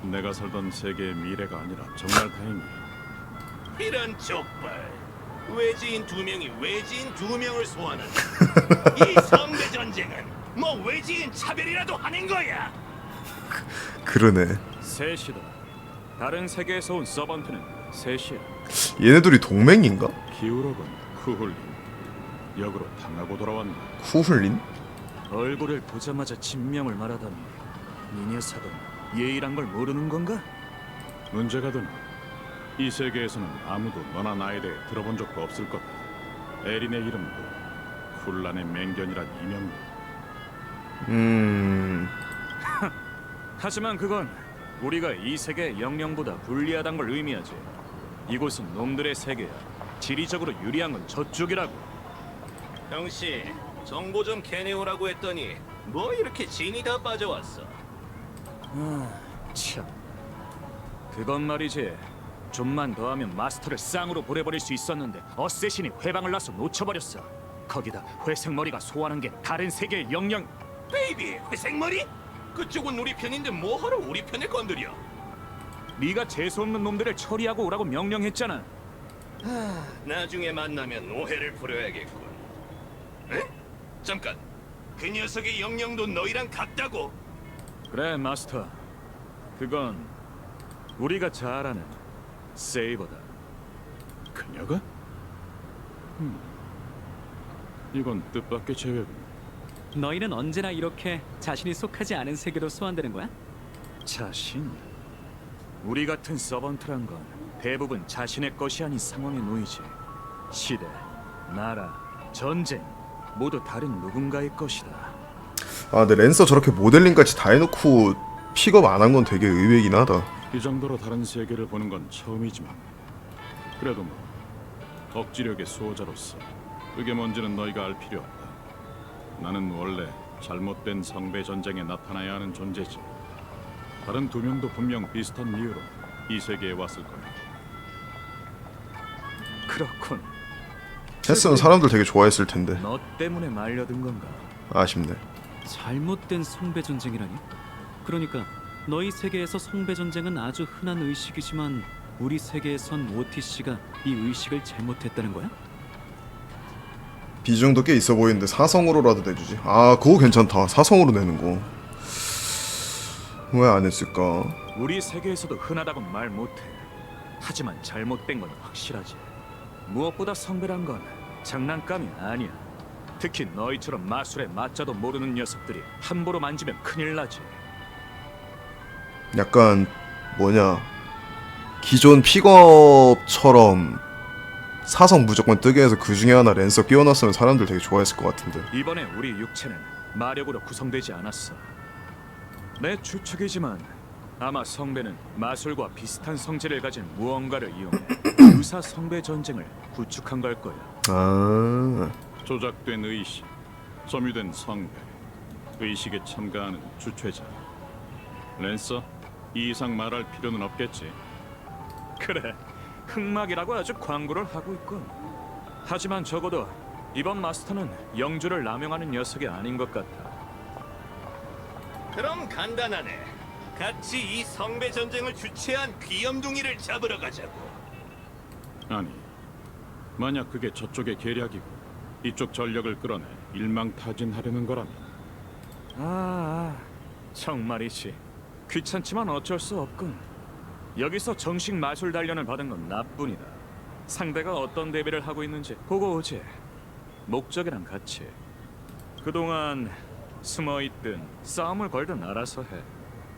내가 살던 세계의 미래가 아니라 정말 다행이야. 이런 족발. 외지인 2명이 외지인 2명을 소환한다. 이 성배 전쟁은 뭐 외지인 차별이라도 하는 거야. 그러네. 셋이다. 다른 세계에서 온 서번트는 셋이야. 얘네들이 동맹인가? 기울어본 쿠훌린 역으로 당하고 돌아왔나? 쿠훌린? 얼굴을 보자마자 진명을 말하다니. 이 녀석은 예의란 걸 모르는 건가? 문제가 되나? 이 세계에서는 아무도 너나 나에 대해 들어본 적도 없을 거다. 에린의 이름도 쿨란의 맹견이란 이명도. 하지만 그건 우리가 이 세계의 영령보다 불리하단 걸 의미하지. 이곳은 놈들의 세계야. 지리적으로 유리한 건 저쪽이라고. 형씨, 정보 좀 캐내오라고 했더니 뭐 이렇게 진이 다 빠져왔어. 참. 그건 말이지. 좀만 더 하면 마스터를 쌍으로 보내버릴 수 있었는데 어쌔신이 회방을 놔서 놓쳐버렸어. 거기다 회색머리가 소환한 게 다른 세계의 영령. 베이비, 회색머리? 그쪽은 우리 편인데 뭐하러 우리 편을 건드려? 네가 재수없는 놈들을 처리하고 오라고 명령했잖아. 나중에 만나면 오해를 풀어야겠군. 에? 잠깐, 그 녀석의 영령도 너희랑 같다고? 그래 마스터. 그건 우리가 잘 아는 세이버다. 그녀가? 이건 뜻밖의 제외군. 너희는 언제나 이렇게 자신이 속하지 않은 세계로 소환되는 거야? 자신? 우리 같은 서번트란 건 대부분 자신의 것이 아닌 상황에 놓이지. 시대, 나라, 전쟁 모두 다른 누군가의 것이다. 아 근데 랜서 저렇게 모델링까지 다 해놓고 픽업 안 한 건 되게 의외이긴 하다. 이 정도로 다른 세계를 보는 건 처음이지만 그래도 뭐 억지력의 수호자로서 그게 뭔지는 너희가 알 필요 없다. 나는 원래 잘못된 성배 전쟁에 나타나야 하는 존재지. 다른 2명도 분명 비슷한 이유로 이 세계에 왔을 거야. 그렇군. 했으면 사람들 되게 좋아했을 텐데. 너 때문에 말려든 건가? 아쉽네. 잘못된 성배 전쟁이라니? 그러니까 너희 세계에서 성배 전쟁은 아주 흔한 의식이지만 우리 세계에선 OTC가 이 의식을 잘못했다는 거야? 비중도 꽤 있어 보이는데 사성으로라도 내주지. 아 그거 괜찮다. 사성으로 내는 거. 왜 안 했을까? 우리 세계에서도 흔하다곤 말 못해. 하지만 잘못된 건 확실하지. 무엇보다 성배란 건 장난감이 아니야. 특히 너희처럼 마술에 맞자도 모르는 녀석들이 함부로 만지면 큰일 나지. 약간 뭐냐 기존 픽업처럼 사성 무조건 뜨게 해서 그 중에 하나 랜서 끼워놨으면 사람들 되게 좋아했을 것 같은데. 이번에 우리 육체는 마력으로 구성되지 않았어. 내 추측이지만 아마 성배는 마술과 비슷한 성질을 가진 무언가를 이용해 유사 성배 전쟁을 구축한 걸 거야. 아 조작된 의식, 점유된 성배, 의식에 참가하는 주최자. 랜서, 이 이상 말할 필요는 없겠지. 그래, 흑막이라고 아주 광고를 하고 있군. 하지만 적어도 이번 마스터는 영주를 남용하는 녀석이 아닌 것 같아. 그럼 간단하네. 같이 이 성배 전쟁을 주최한 귀염둥이를 잡으러 가자고. 아니, 만약 그게 저쪽의 계략이고 이쪽 전력을 끌어내 일망타진하려는 거라면 정말이지. 귀찮지만 어쩔 수 없군. 여기서 정식 마술 단련을 받은 건 나뿐이다. 상대가 어떤 대비를 하고 있는지 보고 오지. 목적이랑 같이. 그동안 숨어있든 싸움을 걸든 알아서 해.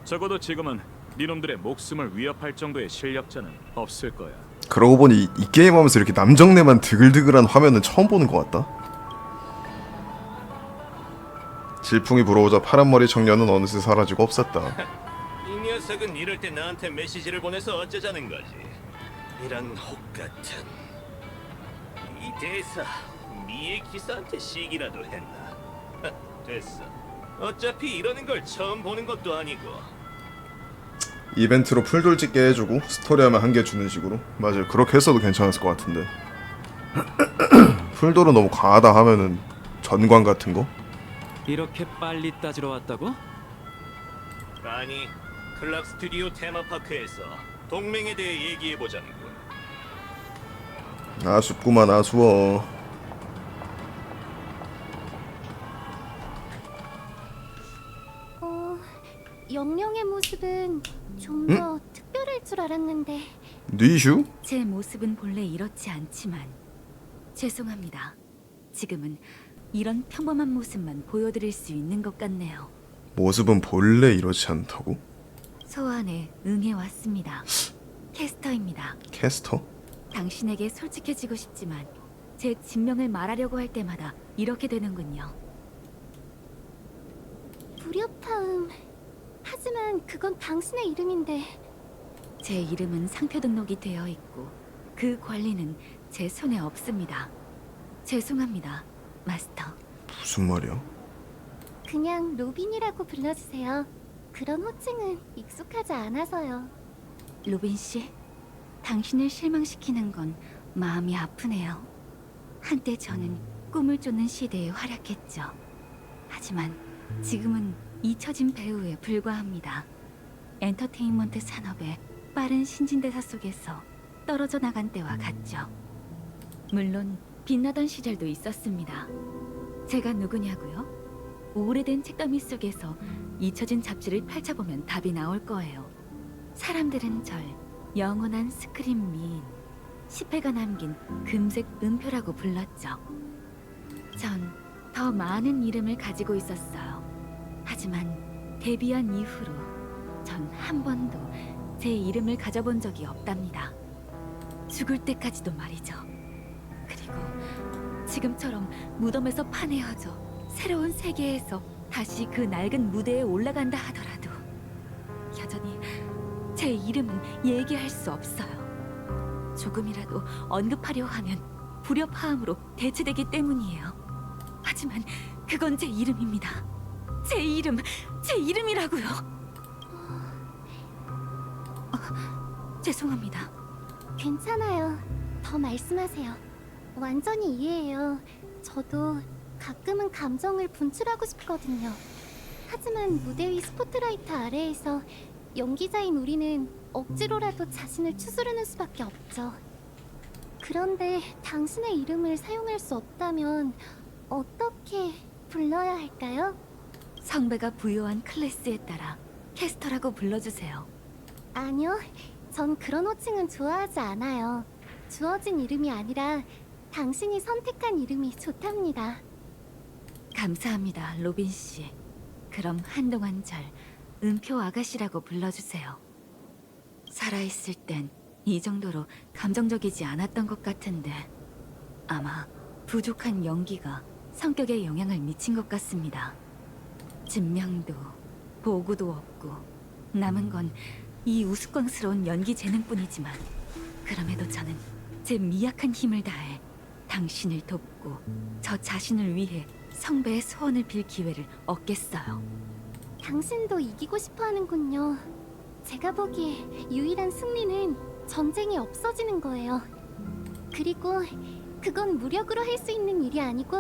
적어도 지금은 니놈들의 목숨을 위협할 정도의 실력자는 없을 거야. 그러고 보니 이 게임 하면서 이렇게 남정네만 드글드글한 화면은 처음 보는 것 같다. 질풍이 불어오자 파란머리 청년은 어느새 사라지고 없었다. 이 녀석은 이럴 때 나한테 메시지를 보내서 어쩌자는 거지. 이런 혹같은 이 대사 미의 기사한테 시기라도 했나? 됐어. 어차피 이러는 걸 처음 보는 것도 아니고. 이벤트로 풀돌 찍게 해주고 스토리하면 한 개 주는 식으로. 맞아요. 그렇게 했어도 괜찮았을 것 같은데. 풀돌은 너무 과하다 하면은 전관 같은 거? 이렇게 빨리 따지러 왔다고? 아니, 클락 스튜디오 테마파크에서 동맹에 대해 얘기해보자는군. 아쉽구만 아쉬워. 영령의 모습은 좀 더 특별할 줄 알았는데. 뉘슈? 제 모습은 본래 이렇지 않지만 죄송합니다. 지금은 이런 평범한 모습만 보여드릴 수 있는 것 같네요. 모습은 본래 이렇지 않다고? 소환에 응해왔습니다. 캐스터입니다. 캐스터? 당신에게 솔직해지고 싶지만 제 진명을 말하려고 할 때마다 이렇게 되는군요. 불협화음. 하지만 그건 당신의 이름인데. 제 이름은 상표 등록이 되어 있고 그 관리는 제 손에 없습니다. 죄송합니다, 마스터. 무슨 말이야? 그냥 로빈이라고 불러주세요. 그런 호칭은 익숙하지 않아서요. 로빈 씨, 당신을 실망시키는 건 마음이 아프네요. 한때 저는 꿈을 쫓는 시대에 활약했죠. 하지만 지금은 잊혀진 배우에 불과합니다. 엔터테인먼트 산업의 빠른 신진대사 속에서 떨어져 나간 때와 같죠. 물론 빛나던 시절도 있었습니다. 제가 누구냐고요? 오래된 책더미 속에서 잊혀진 잡지를 펼쳐보면 답이 나올 거예요. 사람들은 절 영원한 스크린 미인, 10회가 남긴 금색 음표라고 불렀죠. 전 더 많은 이름을 가지고 있었어요. 하지만 데뷔한 이후로 전 한 번도 제 이름을 가져본 적이 없답니다. 죽을 때까지도 말이죠. 그리고 지금처럼 무덤에서 파내어져 새로운 세계에서 다시 그 낡은 무대에 올라간다 하더라도 여전히 제 이름은 얘기할 수 없어요. 조금이라도 언급하려 하면 불협화음으로 대체되기 때문이에요. 하지만 그건 제 이름입니다. 제 이름이라고요. 죄송합니다. 괜찮아요. 더 말씀하세요. 완전히 이해해요. 저도 가끔은 감정을 분출하고 싶거든요. 하지만 무대 위 스포트라이트 아래에서 연기자인 우리는 억지로라도 자신을 추스르는 수밖에 없죠. 그런데 당신의 이름을 사용할 수 없다면 어떻게 불러야 할까요? 성배가 부여한 클래스에 따라 캐스터라고 불러주세요. 아니요. 전 그런 호칭은 좋아하지 않아요. 주어진 이름이 아니라 당신이 선택한 이름이 좋답니다. 감사합니다, 로빈 씨. 그럼 한동안 절 음표 아가씨라고 불러주세요. 살아있을 땐 이 정도로 감정적이지 않았던 것 같은데 아마 부족한 연기가 성격에 영향을 미친 것 같습니다. 진명도 보구도 없고 남은 건 이 우스꽝스러운 연기 재능뿐이지만 그럼에도 저는 제 미약한 힘을 다해 당신을 돕고 저 자신을 위해 성배의 소원을 빌 기회를 얻겠어요. 당신도 이기고 싶어 하는군요. 제가 보기에 유일한 승리는 전쟁이 없어지는 거예요. 그리고 그건 무력으로 할 수 있는 일이 아니고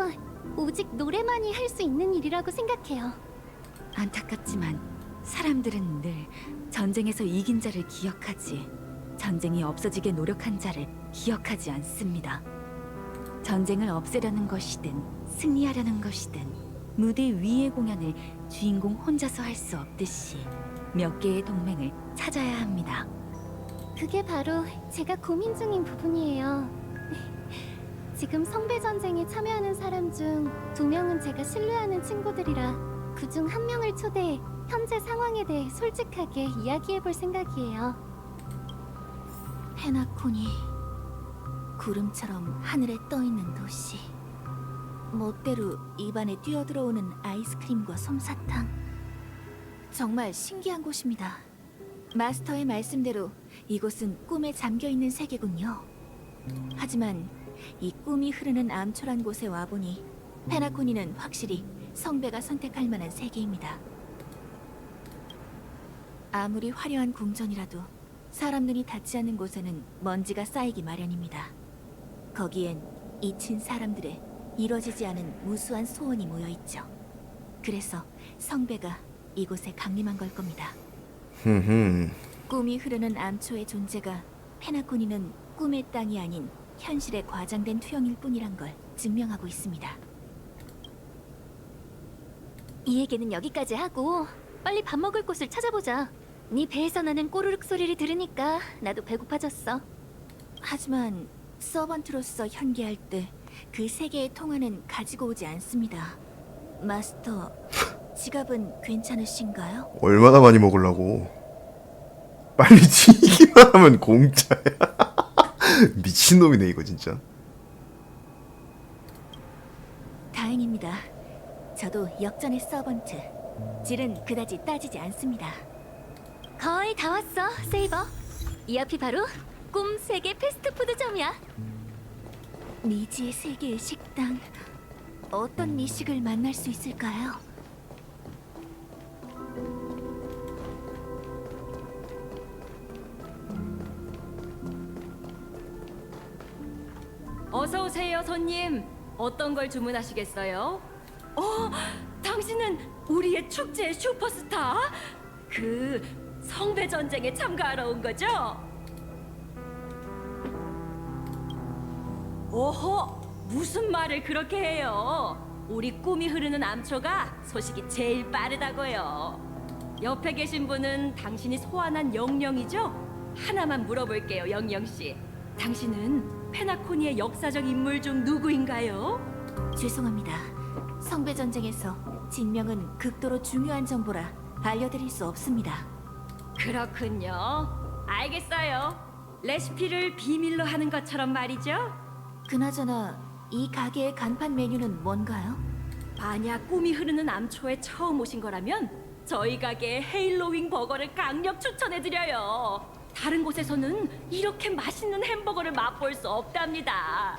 오직 노래만이 할 수 있는 일이라고 생각해요. 안타깝지만 사람들은 늘 전쟁에서 이긴 자를 기억하지 전쟁이 없어지게 노력한 자를 기억하지 않습니다. 전쟁을 없애려는 것이든 승리하려는 것이든 무대 위의 공연을 주인공 혼자서 할 수 없듯이 몇 개의 동맹을 찾아야 합니다. 그게 바로 제가 고민 중인 부분이에요. 지금 성배 전쟁에 참여하는 사람 중 2명은 제가 신뢰하는 친구들이라 그중 1명을 초대해 현재 상황에 대해 솔직하게 이야기해볼 생각이에요. 페나콘이 구름처럼 하늘에 떠있는 도시. 멋대로 입안에 뛰어들어오는 아이스크림과 솜사탕. 정말 신기한 곳입니다. 마스터의 말씀대로 이곳은 꿈에 잠겨있는 세계군요. 하지만 이 꿈이 흐르는 암초란 곳에 와보니 페나코니는 확실히 성배가 선택할 만한 세계입니다. 아무리 화려한 궁전이라도 사람 눈이 닿지 않는 곳에는 먼지가 쌓이기 마련입니다. 거기엔 잊힌 사람들의 이루어지지 않은 무수한 소원이 모여 있죠. 그래서 성배가 이곳에 강림한 걸 겁니다. 꿈이 흐르는 암초의 존재가 페나코니는 꿈의 땅이 아닌 현실에 과장된 투영일 뿐이란 걸 증명하고 있습니다. 이 얘기는 여기까지 하고 빨리 밥 먹을 곳을 찾아보자. 네 배에서 나는 꼬르륵 소리를 들으니까 나도 배고파졌어. 하지만 서번트로서 현기할 때 그 세계의 통화는 가지고 오지 않습니다. 마스터, 지갑은 괜찮으신가요? 얼마나 많이 먹으려고. 빨리 튀기만 하면 공짜야. 미친놈이네 이거 진짜. 다행입니다. 저도 역전의 서번트. 질은 그다지 따지지 않습니다. 거의 다 왔어, 세이버. 이 앞이 바로 꿈 세계 패스트푸드점이야. 미지의 세계의 식당. 어떤 미식을 만날 수 있을까요? 어서 오세요, 손님. 어떤 걸 주문하시겠어요? 당신은 우리의 축제의 슈퍼스타? 그 성배 전쟁에 참가하러 온 거죠? 오호, 무슨 말을 그렇게 해요? 우리 꿈이 흐르는 암초가 소식이 제일 빠르다고요. 옆에 계신 분은 당신이 소환한 영령이죠? 하나만 물어볼게요, 영령 씨. 당신은 페나코니의 역사적 인물 중 누구인가요? 죄송합니다. 성배 전쟁에서 진명은 극도로 중요한 정보라 알려드릴 수 없습니다. 그렇군요. 알겠어요. 레시피를 비밀로 하는 것처럼 말이죠. 그나저나 이 가게의 간판 메뉴는 뭔가요? 만약 꿈이 흐르는 암초에 처음 오신 거라면 저희 가게의 헤일로윙 버거를 강력 추천해드려요. 다른 곳에서는 이렇게 맛있는 햄버거를 맛볼 수 없답니다.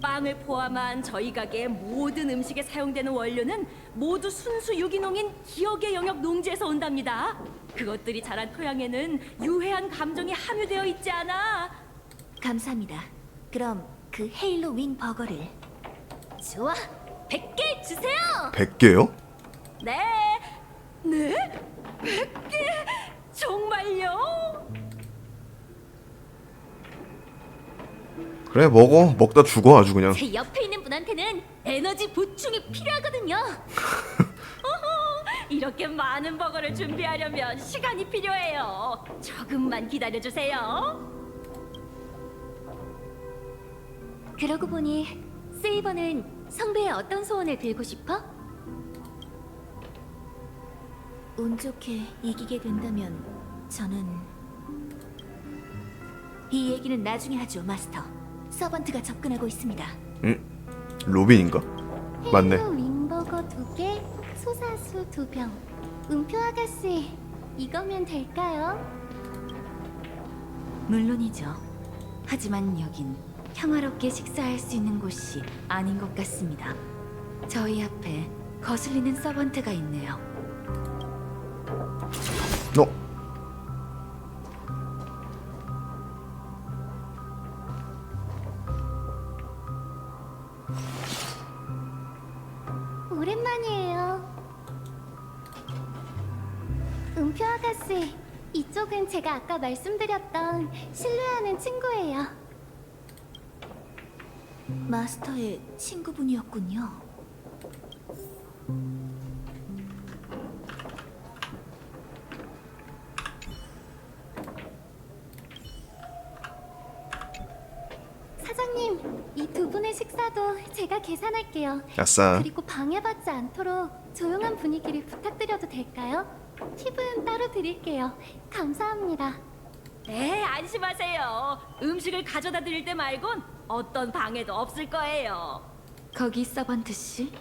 빵을 포함한 저희 가게의 모든 음식에 사용되는 원료는 모두 순수 유기농인 기억의 영역 농지에서 온답니다. 그것들이 자란 토양에는 유해한 감정이 함유되어 있지 않아. 감사합니다. 그럼 그 헤일로 윙 버거를. 좋아, 100개 주세요. 100개요? 네? 100개? 정말요? 그래 먹어. 먹다 죽어 아주 그냥. 제 옆에 있는 분한테는 에너지 보충이 필요하거든요. 이렇게 많은 버거를 준비하려면 시간이 필요해요. 조금만 기다려주세요. 그러고 보니 세이버는 성배의 어떤 소원을 빌고 싶어? 운 좋게 이기게 된다면 저는 이 얘기는 나중에 하죠, 마스터. 서번트가 접근하고 있습니다. 로빈인가? 맞네. 헤일로 윙버거 2개, 소사수 2병. 은표 아가씨, 이거면 될까요? 물론이죠. 하지만 여긴 평화롭게 식사할 수 있는 곳이 아닌 것 같습니다. 저희 앞에 거슬리는 서번트가 있네요. 오랜만이에요. 은표 아가씨, 이쪽은 제가 아까 말씀드렸던 신뢰하는 친구예요. 마스터의 친구분이었군요. 사장님, 이 두 분의 식사도 제가 계산할게요. 아싸. 그리고 방해받지 않도록 조용한 분위기를 부탁드려도 될까요? 팁은 따로 드릴게요. 감사합니다. 네, 안심하세요. 음식을 가져다 드릴 때 말곤 어떤 방해도 없을 거예요. 거기 서번트 씨,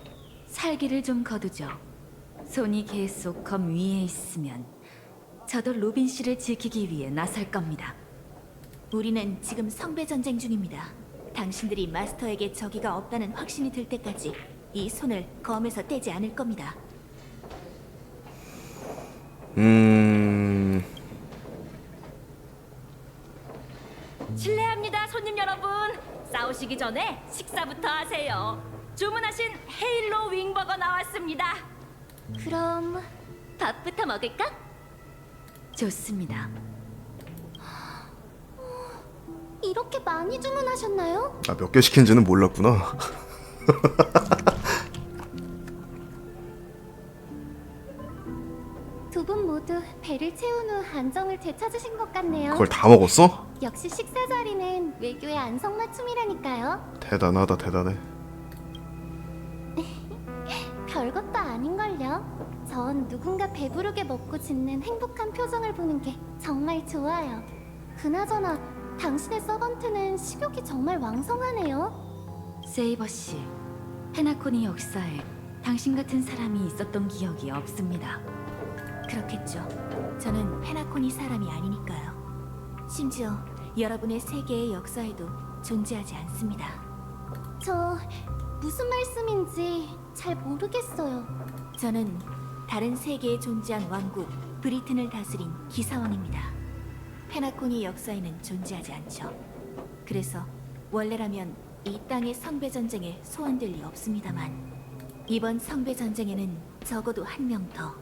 살기를 좀 거두죠. 손이 계속 검 위에 있으면 저도 로빈 씨를 지키기 위해 나설 겁니다. 우리는 지금 성배 전쟁 중입니다. 당신들이 마스터에게 적의가 없다는 확신이 들 때까지 이 손을 검에서 떼지 않을 겁니다. 실례합니다, 손님 여러분. 싸우시기 전에 식사부터 하세요. 주문하신 헤일로 윙버거 나왔습니다. 그럼 밥부터 먹을까? 좋습니다. 이렇게 많이 주문하셨나요? 아, 몇 개 시킨지는 몰랐구나. 두 분 모두 배를 채운 후 안정을 되찾으신 것 같네요. 그걸 다 먹었어? 역시 식사 자리는 외교의 안성맞춤이라니까요. 대단하다, 대단해. 별것도 아닌걸요. 전 누군가 배부르게 먹고 짖는 행복한 표정을 보는 게 정말 좋아요. 그나저나 당신의 서번트는 식욕이 정말 왕성하네요. 세이버 씨, 페나코니 역사에 당신 같은 사람이 있었던 기억이 없습니다. 그렇겠죠. 저는 페나코니 사람이 아니니까요. 심지어 여러분의 세계의 역사에도 존재하지 않습니다. 저 무슨 말씀인지 잘 모르겠어요. 저는 다른 세계에 존재한 왕국 브리튼을 다스린 기사원입니다. 페나코니 역사에는 존재하지 않죠. 그래서 원래라면 이 땅의 성배 전쟁에 소환될 리 없습니다만 이번 성배 전쟁에는 적어도 한 명 더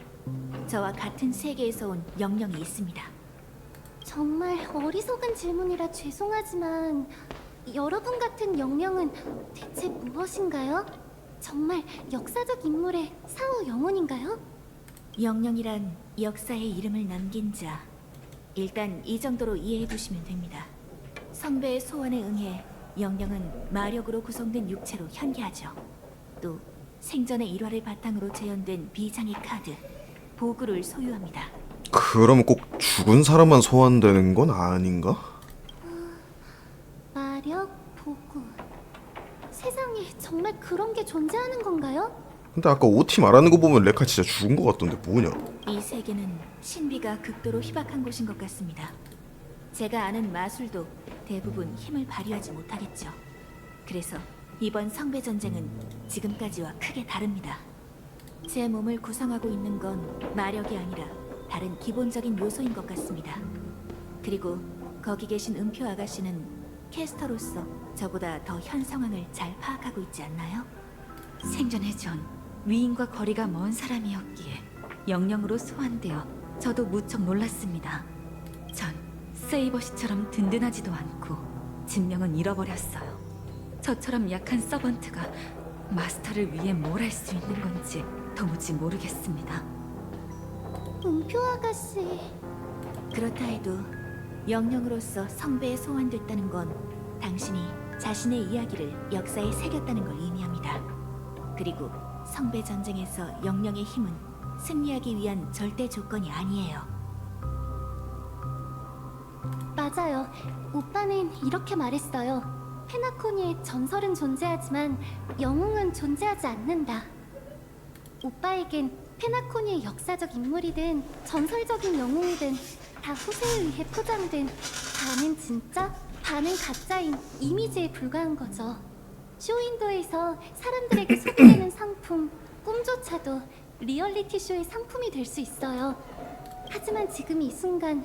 저와 같은 세계에서 온 영령이 있습니다. 정말 어리석은 질문이라 죄송하지만 여러분 같은 영령은 대체 무엇인가요? 정말 역사적 인물의 사후 영혼인가요? 영령이란 역사의 이름을 남긴 자. 일단 이 정도로 이해해 두시면 됩니다. 성배의 소원에 응해 영령은 마력으로 구성된 육체로 현기하죠. 또 생전의 일화를 바탕으로 재현된 비장의 카드, 보구를 소유합니다. 그럼 꼭 죽은 사람만 소환되는 건 아닌가? 마력, 보구. 세상에 정말 그런 게 존재하는 건가요? 근데 아까 OT 말하는 거 보면 레카 진짜 죽은 거 같던데 뭐냐? 이 세계는 신비가 극도로 희박한 곳인 것 같습니다. 제가 아는 마술도 대부분 힘을 발휘하지 못하겠죠. 그래서 이번 성배 전쟁은 지금까지와 크게 다릅니다. 제 몸을 구성하고 있는 건 마력이 아니라 다른 기본적인 요소인 것 같습니다. 그리고 거기 계신 음표 아가씨는 캐스터로서 저보다 더 현 상황을 잘 파악하고 있지 않나요? 생전에 전 위인과 거리가 먼 사람이었기에 영령으로 소환되어 저도 무척 놀랐습니다. 전 세이버 씨처럼 든든하지도 않고 진명은 잃어버렸어요. 저처럼 약한 서번트가 마스터를 위해 뭘 할 수 있는 건지 도무지 모르겠습니다. 음표 아가씨. 그렇다 해도 영령으로서 성배에 소환됐다는 건 당신이 자신의 이야기를 역사에 새겼다는 걸 의미합니다. 그리고 성배 전쟁에서 영령의 힘은 승리하기 위한 절대 조건이 아니에요. 맞아요. 오빠는 이렇게 말했어요. 페나코니의 전설은 존재하지만 영웅은 존재하지 않는다. 오빠에겐 페나코니의 역사적 인물이든 전설적인 영웅이든 다 후세에 의해 포장된 반은 진짜, 반은 가짜인 이미지에 불과한 거죠. 쇼윈도에서 사람들에게 소개되는 상품, 꿈조차도 리얼리티 쇼의 상품이 될 수 있어요. 하지만 지금 이 순간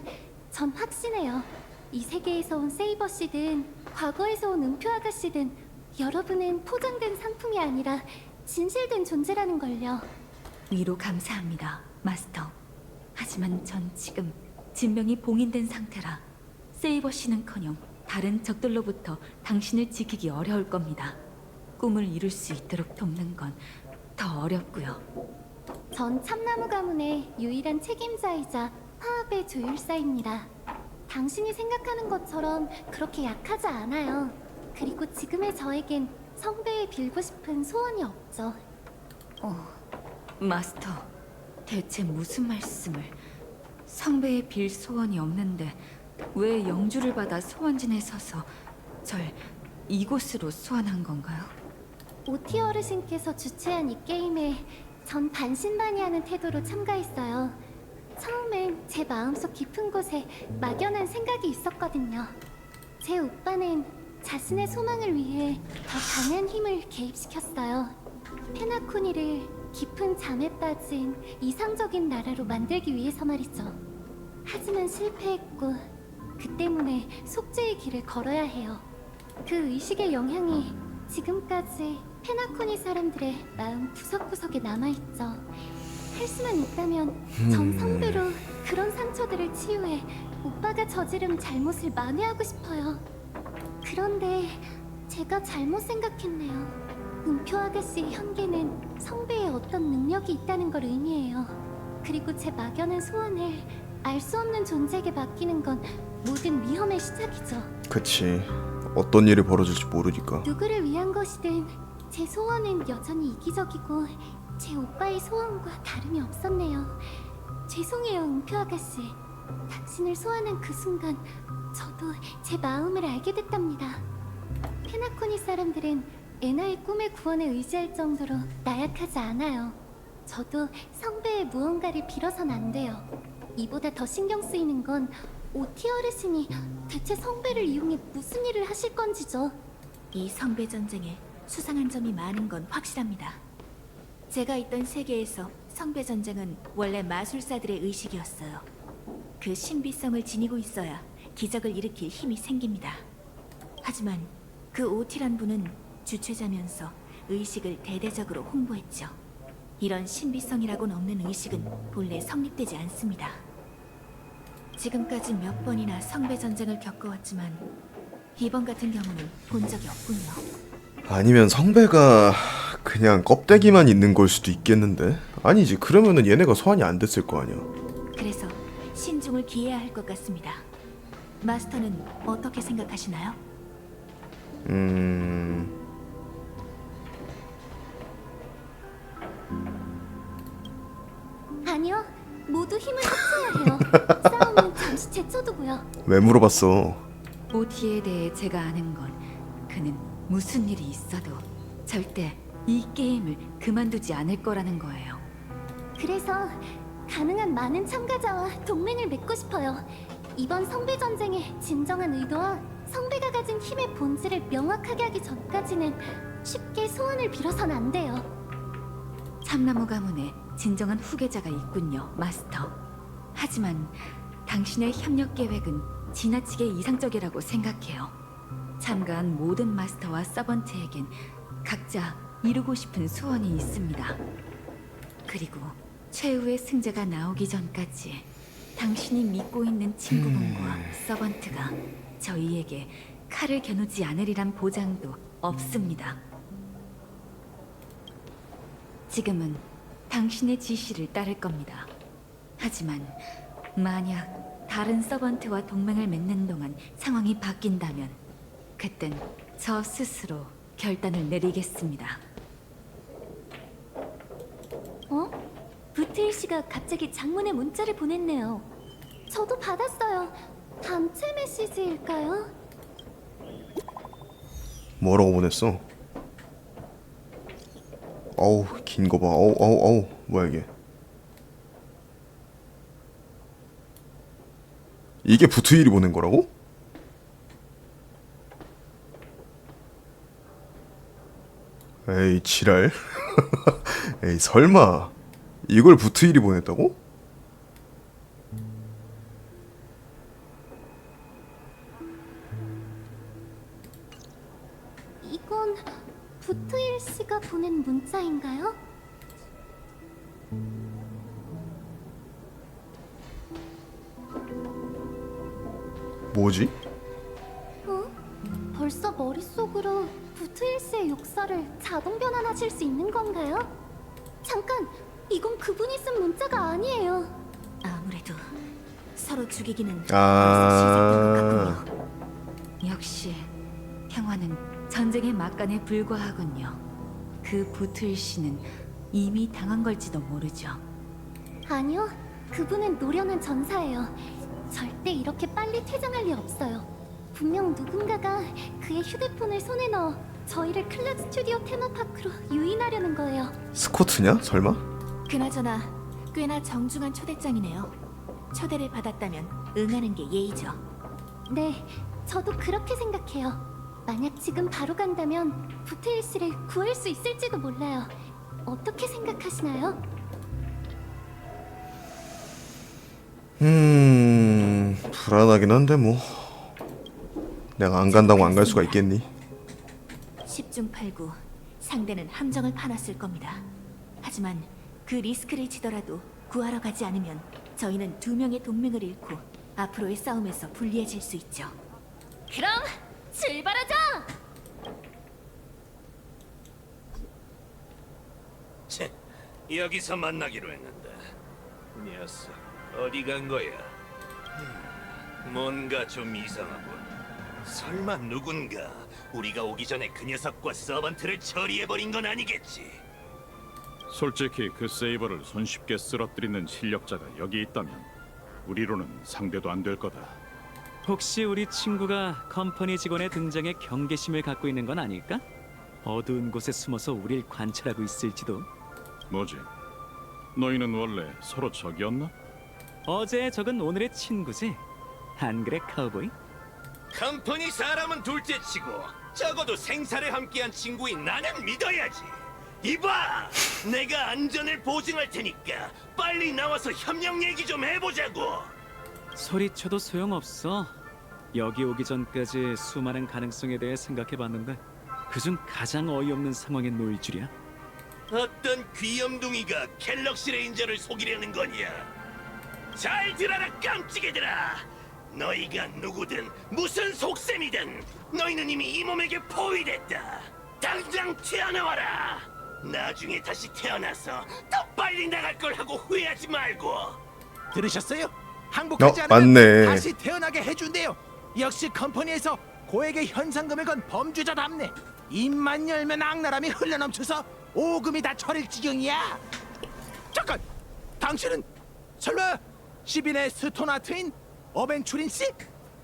전 확신해요. 이 세계에서 온 세이버 씨든 과거에서 온 음표 아가씨든 여러분은 포장된 상품이 아니라 진실된 존재라는 걸요. 위로 감사합니다, 마스터. 하지만 전 지금 진명이 봉인된 상태라 세이버 씨는커녕 다른 적들로부터 당신을 지키기 어려울 겁니다. 꿈을 이룰 수 있도록 돕는 건 더 어렵고요. 전 참나무 가문의 유일한 책임자이자 화합의 조율사입니다. 당신이 생각하는 것처럼 그렇게 약하지 않아요. 그리고 지금의 저에겐 성배에 빌고 싶은 소원이 없죠. 마스터, 대체 무슨 말씀을? 성배에 빌 소원이 없는데 왜 영주를 받아 소환진에 서서 절 이곳으로 소환한 건가요? 오티 어르신께서 주최한 이 게임에 전 반신반의하는 태도로 참가했어요. 처음엔 제 마음속 깊은 곳에 막연한 생각이 있었거든요. 제 오빠는 자신의 소망을 위해 더 강한 힘을 개입시켰어요. 페나코니를 깊은 잠에 빠진 이상적인 나라로 만들기 위해서 말이죠. 하지만 실패했고 그 때문에 속죄의 길을 걸어야 해요. 그 의식의 영향이 지금까지 페나코니 사람들의 마음 구석구석에 남아있죠. 할 수만 있다면 전 성배로 그런 상처들을 치유해 오빠가 저지른 잘못을 만회하고 싶어요. 그런데 제가 잘못 생각했네요. 은표 아가씨의 현계는 성배에 어떤 능력이 있다는 걸 의미해요. 그리고 제 막연한 소원을 알 수 없는 존재에게 맡기는 건 모든 위험의 시작이죠. 그치. 어떤 일이 벌어질지 모르니까. 누구를 위한 것이든 제 소원은 여전히 이기적이고 제 오빠의 소원과 다름이 없었네요. 죄송해요, 은표 아가씨. 당신을 소환한 그 순간 저도 제 마음을 알게 됐답니다. 페나코니 사람들은 에나의 꿈의 구원에 의지할 정도로 나약하지 않아요. 저도 성배의 무언가를 빌어선 안 돼요. 이보다 더 신경 쓰이는 건 오티 어르신이 대체 성배를 이용해 무슨 일을 하실 건지죠. 이 성배 전쟁에 수상한 점이 많은 건 확실합니다. 제가 있던 세계에서 성배 전쟁은 원래 마술사들의 의식이었어요. 그 신비성을 지니고 있어야 기적을 일으킬 힘이 생깁니다. 하지만 그 오티란 분은 주최자면서 의식을 대대적으로 홍보했죠. 이런 신비성이라고는 없는 의식은 본래 성립되지 않습니다. 지금까지 몇 번이나 성배 전쟁을 겪어왔지만 이번 같은 경우는 본 적이 없군요. 아니면 성배가 그냥 껍데기만 있는 걸 수도 있겠는데? 아니지. 그러면은 얘네가 소환이 안 됐을 거 아니야. 그래서 신중을 기해야 할 것 같습니다. 마스터는 어떻게 생각하시나요? 아니요, 모두 힘을 합쳐야 해요. 싸움은 잠시 제쳐두고요. 왜 물어봤어? 오티에 대해 제가 아는 건 그는 무슨 일이 있어도 절대 이 게임을 그만두지 않을 거라는 거예요. 그래서 가능한 많은 참가자와 동맹을 맺고 싶어요. 이번 성배 전쟁의 진정한 의도와 성배가 가진 힘의 본질을 명확하게 하기 전까지는 쉽게 소원을 빌어선 안 돼요. 참나무 가문에 진정한 후계자가 있군요, 마스터. 하지만 당신의 협력 계획은 지나치게 이상적이라고 생각해요. 참가한 모든 마스터와 서번트에겐 각자 이루고 싶은 소원이 있습니다. 그리고 최후의 승자가 나오기 전까지 당신이 믿고 있는 친구분과 서번트가 저희에게 칼을 겨누지 않으리란 보장도 없습니다. 지금은 당신의 지시를 따를 겁니다. 하지만 만약 다른 서번트와 동맹을 맺는 동안 상황이 바뀐다면 그땐 저 스스로 결단을 내리겠습니다. 어? 부트일 씨가 갑자기 장문의 문자를 보냈네요. 저도 받았어요. 단체 메시지일까요? 뭐라고 보냈어? 어우, 긴 거 봐. 어우. 뭐야 이게? 이게 부트일이 보낸 거라고? 에이, 지랄. 에이, 설마 이걸 부트일이 보냈다고? 이건 부트일 씨가 보낸 문자인가요? 뭐지? 벌써 머릿속으로 부트일 씨의 역사를 자동 변환하실 수 있는 건가요? 잠깐! 이건 그분이 쓴 문자가 아니에요. 아무래도 서로 죽이기는 아... 시작된 것 같군요. 역시 평화는 전쟁의 막간에 불과하군요. 그 부트일 씨는 이미 당한 걸지도 모르죠. 아니요, 그분은 노련한 전사예요. 절대 이렇게 빨리 퇴장할 리 없어요. 분명 누군가가 그의 휴대폰을 손에 넣어 저희를 클럽 스튜디오 테마파크로 유인하려는 거예요. 스코트냐? 설마? 그나저나 꽤나 정중한 초대장이네요. 초대를 받았다면 응하는 게 예의죠. 네, 저도 그렇게 생각해요. 만약 지금 바로 간다면 부트일 씨를 구할 수 있을지도 몰라요. 어떻게 생각하시나요? 불안하긴 한데 뭐 내가 안 간다고 안 갈 수가 있겠니? 10중 8구 상대는 함정을 파놨을 겁니다. 하지만 그 리스크를 지더라도 구하러 가지 않으면 저희는 2명의 동맹을 잃고 앞으로의 싸움에서 불리해질 수 있죠. 그럼 출발하자! 채, 여기서 만나기로 했는데 녀석 어디 간 거야? 뭔가 좀 이상하군. 설마 누군가 우리가 오기 전에 그 녀석과 서번트를 처리해버린 건 아니겠지? 솔직히 그 세이버를 손쉽게 쓰러뜨리는 실력자가 여기 있다면 우리로는 상대도 안 될 거다. 혹시 우리 친구가 컴퍼니 직원의 등장에 경계심을 갖고 있는 건 아닐까? 어두운 곳에 숨어서 우릴 관찰하고 있을지도. 뭐지? 너희는 원래 서로 적이었나? 어제의 적은 오늘의 친구지. 안 그래, 카우보이? 컴퍼니 사람은 둘째치고 적어도 생사를 함께한 친구인 나는 믿어야지. 이봐, 내가 안전을 보증할 테니까 빨리 나와서 협력 얘기 좀 해보자고. 소리쳐도 소용없어. 여기 오기 전까지 수많은 가능성에 대해 생각해봤는데 그중 가장 어이없는 상황에 놓일 줄이야. 어떤 귀염둥이가 갤럭시 레인저를 속이려는 거냐? 잘 들어라, 깜찍이들아. 너희가 누구든 무슨 속셈이든 너희는 이미 이 몸에게 포위됐다. 당장 튀어나와라. 나중에 다시 태어나서 더 빨리 나갈 걸 하고 후회하지 말고. 들으셨어요? 항복하지 맞네. 않으면 다시 태어나게 해준대요. 역시 컴퍼니에서 고액의 현상금을 건 범죄자답네. 입만 열면 악랄함이 흘러넘쳐서 오금이 다 저릴 지경이야. 잠깐, 당신은 설마 시빈의 스토나트인 어벤추린 씨?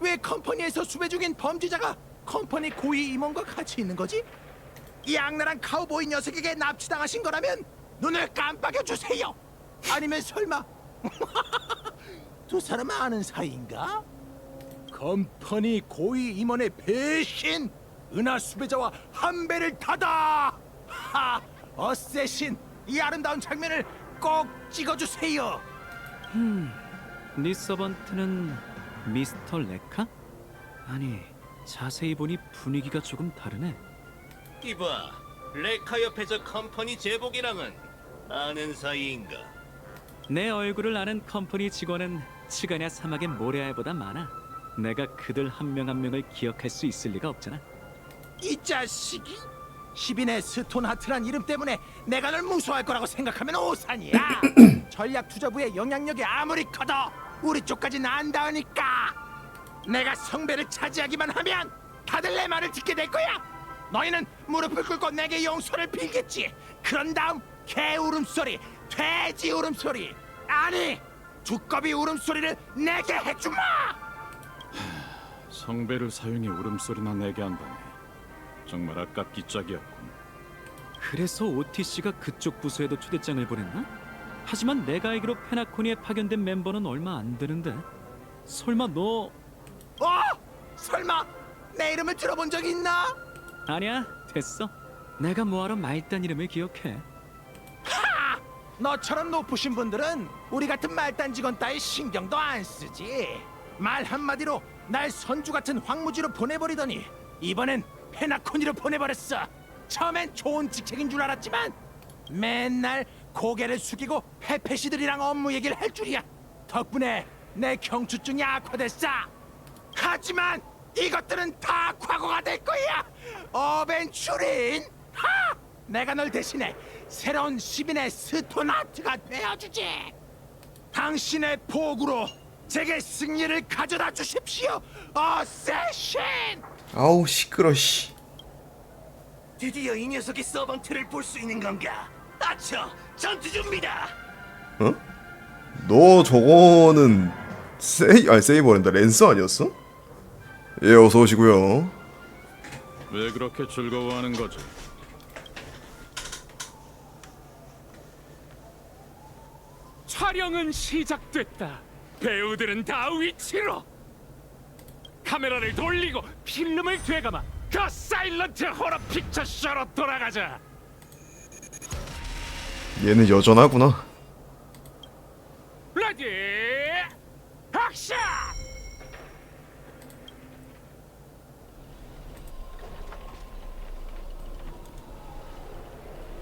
왜 컴퍼니에서 수배 중인 범죄자가 컴퍼니 고위 임원과 같이 있는 거지? 이 악랄한 카우보이 녀석에게 납치당하신 거라면 눈을 깜빡여 주세요. 아니면 설마 두 사람 아는 사이인가? 컴퍼니 고위 임원의 배신! 은하 수배자와 한 배를 타다! 하! 어쌔신! 이 아름다운 장면을 꼭 찍어주세요! 네 서번트는 미스터 레카? 아니, 자세히 보니 분위기가 조금 다르네. 이봐, 레카 옆에 저 컴퍼니 제복이랑은 아는 사이인가? 내 얼굴을 아는 컴퍼니 직원은 시간야 사막의 모래알보다 많아. 내가 그들 한 명 한 명을 기억할 수 있을 리가 없잖아. 이 자식이! 시빈의 스톤하트란 이름 때문에 내가 널 무서워할 거라고 생각하면 오산이야! 전략 투자부의 영향력이 아무리 커도 우리 쪽까지 난다니까! 내가 성배를 차지하기만 하면 다들 내 말을 듣게 될 거야! 너희는 무릎을 꿇고 내게 용서를 빌겠지! 그런 다음 개 울음소리, 돼지 울음소리, 아니! 두꺼비 울음소리를 내게 해주마! 성배를 사용해 울음소리나 내게 한다니 정말 아깝기 짝이었군. 그래서 OTC가 그쪽 부서에도 초대장을 보냈나? 하지만 내가 알기로 페나코니에 파견된 멤버는 얼마 안 되는데. 설마 너... 설마 내 이름을 들어본 적이 있나? 아니야, 됐어. 내가 뭐하러 말단 이름을 기억해. 하! 너처럼 높으신 분들은 우리 같은 말단 직원 따위 신경도 안 쓰지. 말 한마디로 날 선주 같은 황무지로 보내버리더니 이번엔 페나코니로 보내버렸어. 처음엔 좋은 직책인 줄 알았지만 맨날 고개를 숙이고 페페시들이랑 업무 얘기를 할 줄이야. 덕분에 내 경추증이 악화됐어. 하지만 이것들은 다 과거가 될 거야. 어벤추린, 하! 내가 널 대신해 새로운 시빈의 스토나트가 되어주지. 당신의 포구로 제게 승리를 가져다 주십시오, 어쌔신! 아우 시끄러 씨. 드디어 이 녀석의 서번트를 볼 수 있는 건가? 아처, 전투 준비다. 어? 너 저거는 세이버랜다 랜스 아니었어? 예, 어서 오시고요. 왜 그렇게 즐거워하는 거지? 촬영은 시작됐다. 배우들은 다 위치로. 카메라를 돌리고 필름을 되감아 그 사일런트 호러 픽처 쇼로 돌아가자. 얘는 여전하구나. 레디 액션!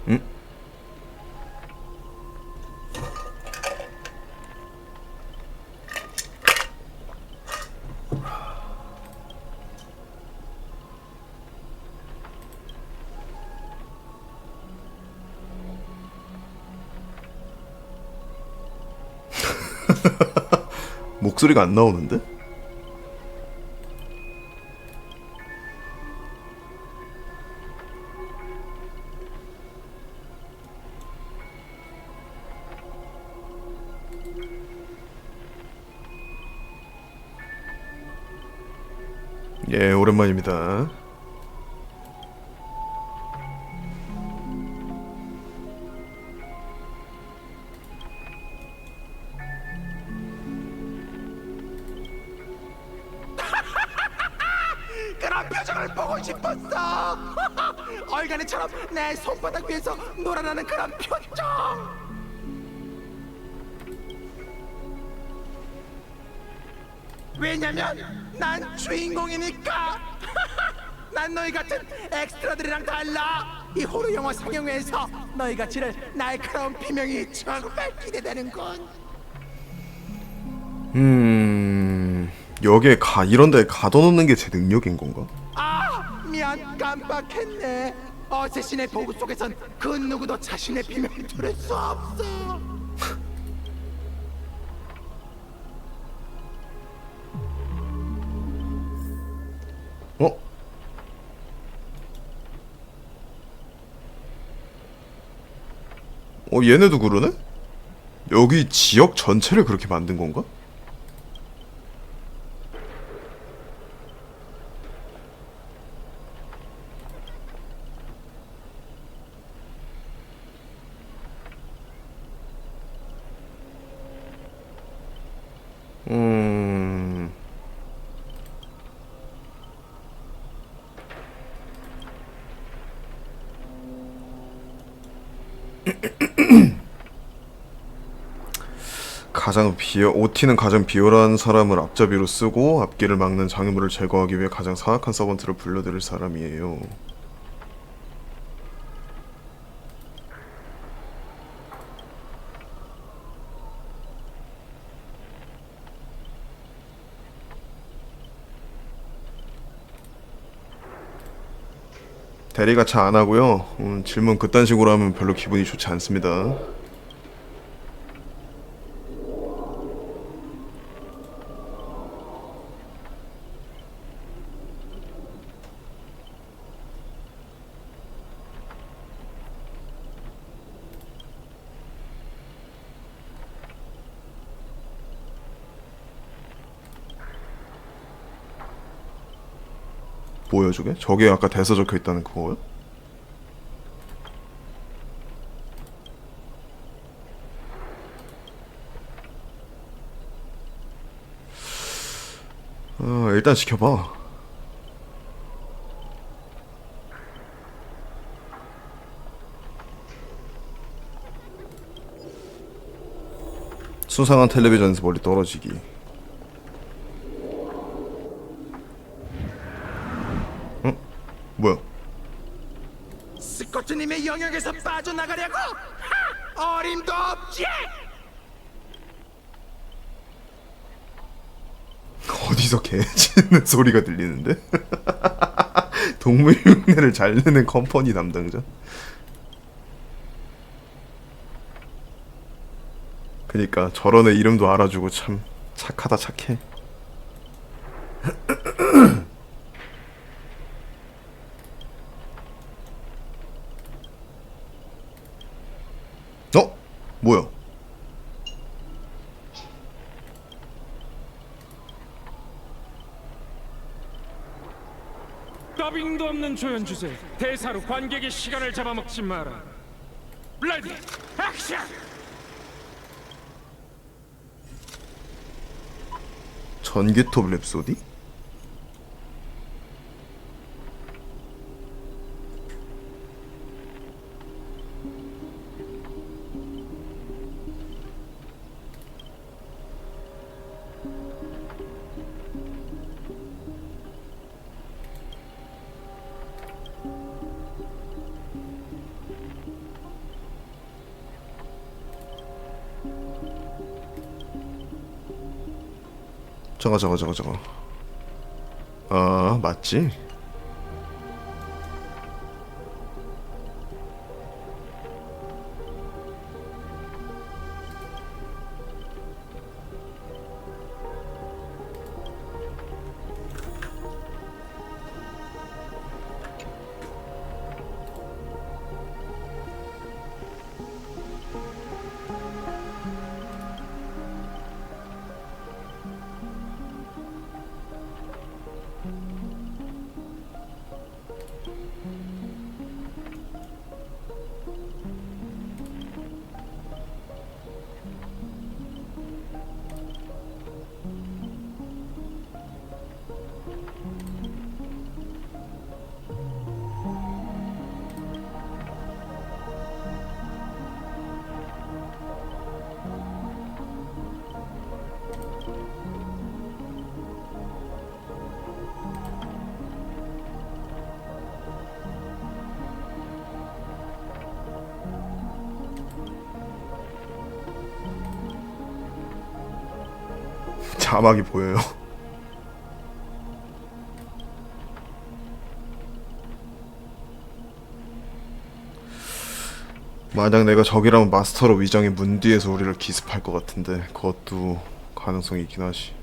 응? 목소리가 안 나오는데? 예, 오랜만입니다. 그런 표정을 보고 싶었어. 얼간이처럼 내 손바닥 위에서 놀아나는 그런 표정. 왜냐면 난 주인공이니까. 난 너희 같은 엑스트라들이랑 달라. 이 호러 영화 상영회에서 너희가 지를 날카로운 비명이 정말 기대되는군. 여기에 이런데 가둬놓는 게 제 능력인 건가? 아, 미안, 깜빡했네. 어쌔신의 보고 속에선 그 누구도 자신의 비명을 들을 수 없어. 어? 얘네도 그러네? 여기 지역 전체를 그렇게 만든 건가? OT는 가장 비열한 사람을 앞잡이로 쓰고 앞길을 막는 장애물을 제거하기 위해 가장 사악한 서번트를 불러들일 사람이에요. 대리가 차 안 하고요. 질문 그딴 식으로 하면 별로 기분이 좋지 않습니다. 뭐야 저게? 저게 아까 대사 적혀 있다는 그거요? 일단 시켜봐. 수상한 텔레비전에서 멀리 떨어지기. 뭐야? 스코트님의 영역에서 빠져나가려고? 하! 어림도 없지! 어디서 개 짖는 소리가 들리는데? 동물 흉내를 잘 내는 컴퍼니 담당자? 그니까 저런 애 이름도 알아주고 참 착하다 착해. 뭐야? 더빙도 없는 조연 주제. 대사로 관객의 시간을 잡아먹지 마라. 레디 액션! 전기톱 랩소디? 저거. 아, 맞지? 자막이 보여요. 만약 내가 적이라면 마스터로 위장해 문 뒤에서 우리를 기습할 것 같은데 그것도 가능성이 있긴 하지.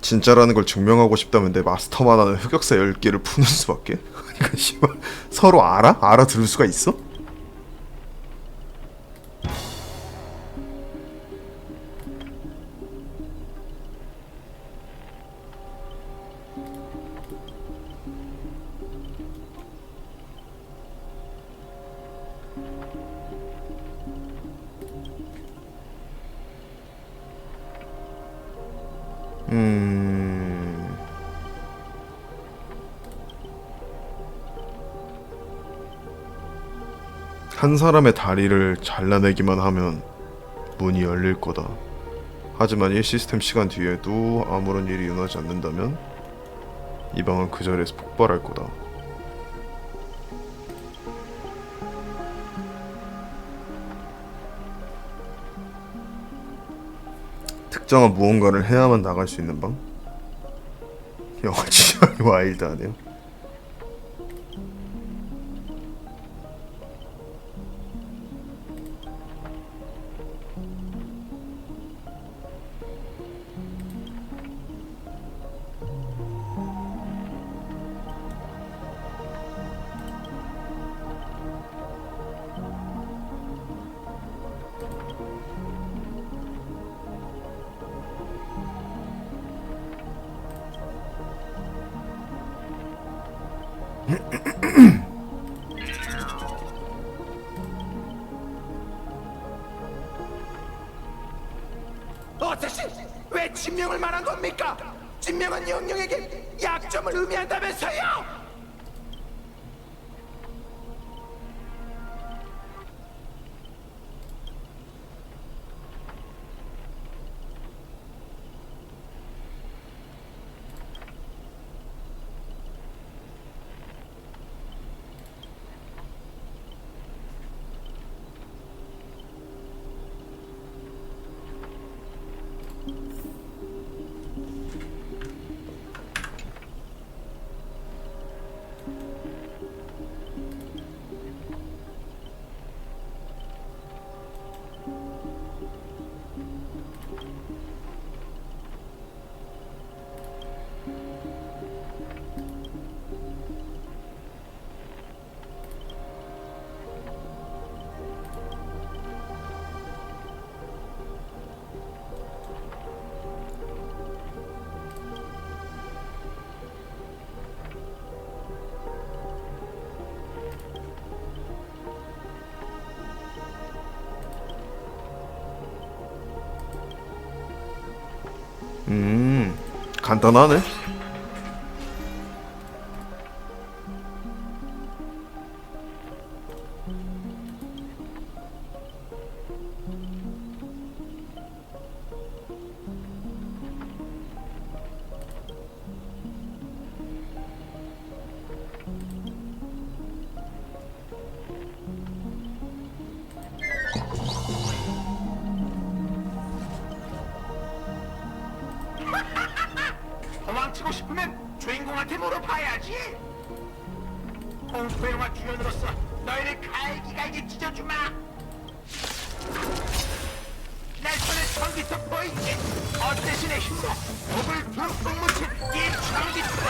진짜라는 걸 증명하고 싶다면 내 마스터만 하는 흑역사 10개를 푸는 수밖에? 그러니까 씨발 서로 알아? 알아들을 수가 있어? 한 사람의 다리를 잘라내기만 하면 문이 열릴 거다. 하지만 이 시스템 시간 뒤에도 아무런 일이 일어나지 않는다면 이 방은 그 자리에서 폭발할 거다. 특정한 무언가를 해야만 나갈 수 있는 방? 영화 진짜 와일드하네요. 어쩌시? 왜 진명을 말한 겁니까? 진명은 영영에게 약점을 의미한다면서요? 간단하네. 도망치고 싶으면 주인공한테 물어봐야지. 공포 영화 주연으로서 너희를 갈기갈기 찢어주마. 내 손에 전기톱 보이지? 어쌔신의 힘으로 목을 듬뿍 묻힌 이 전기톱은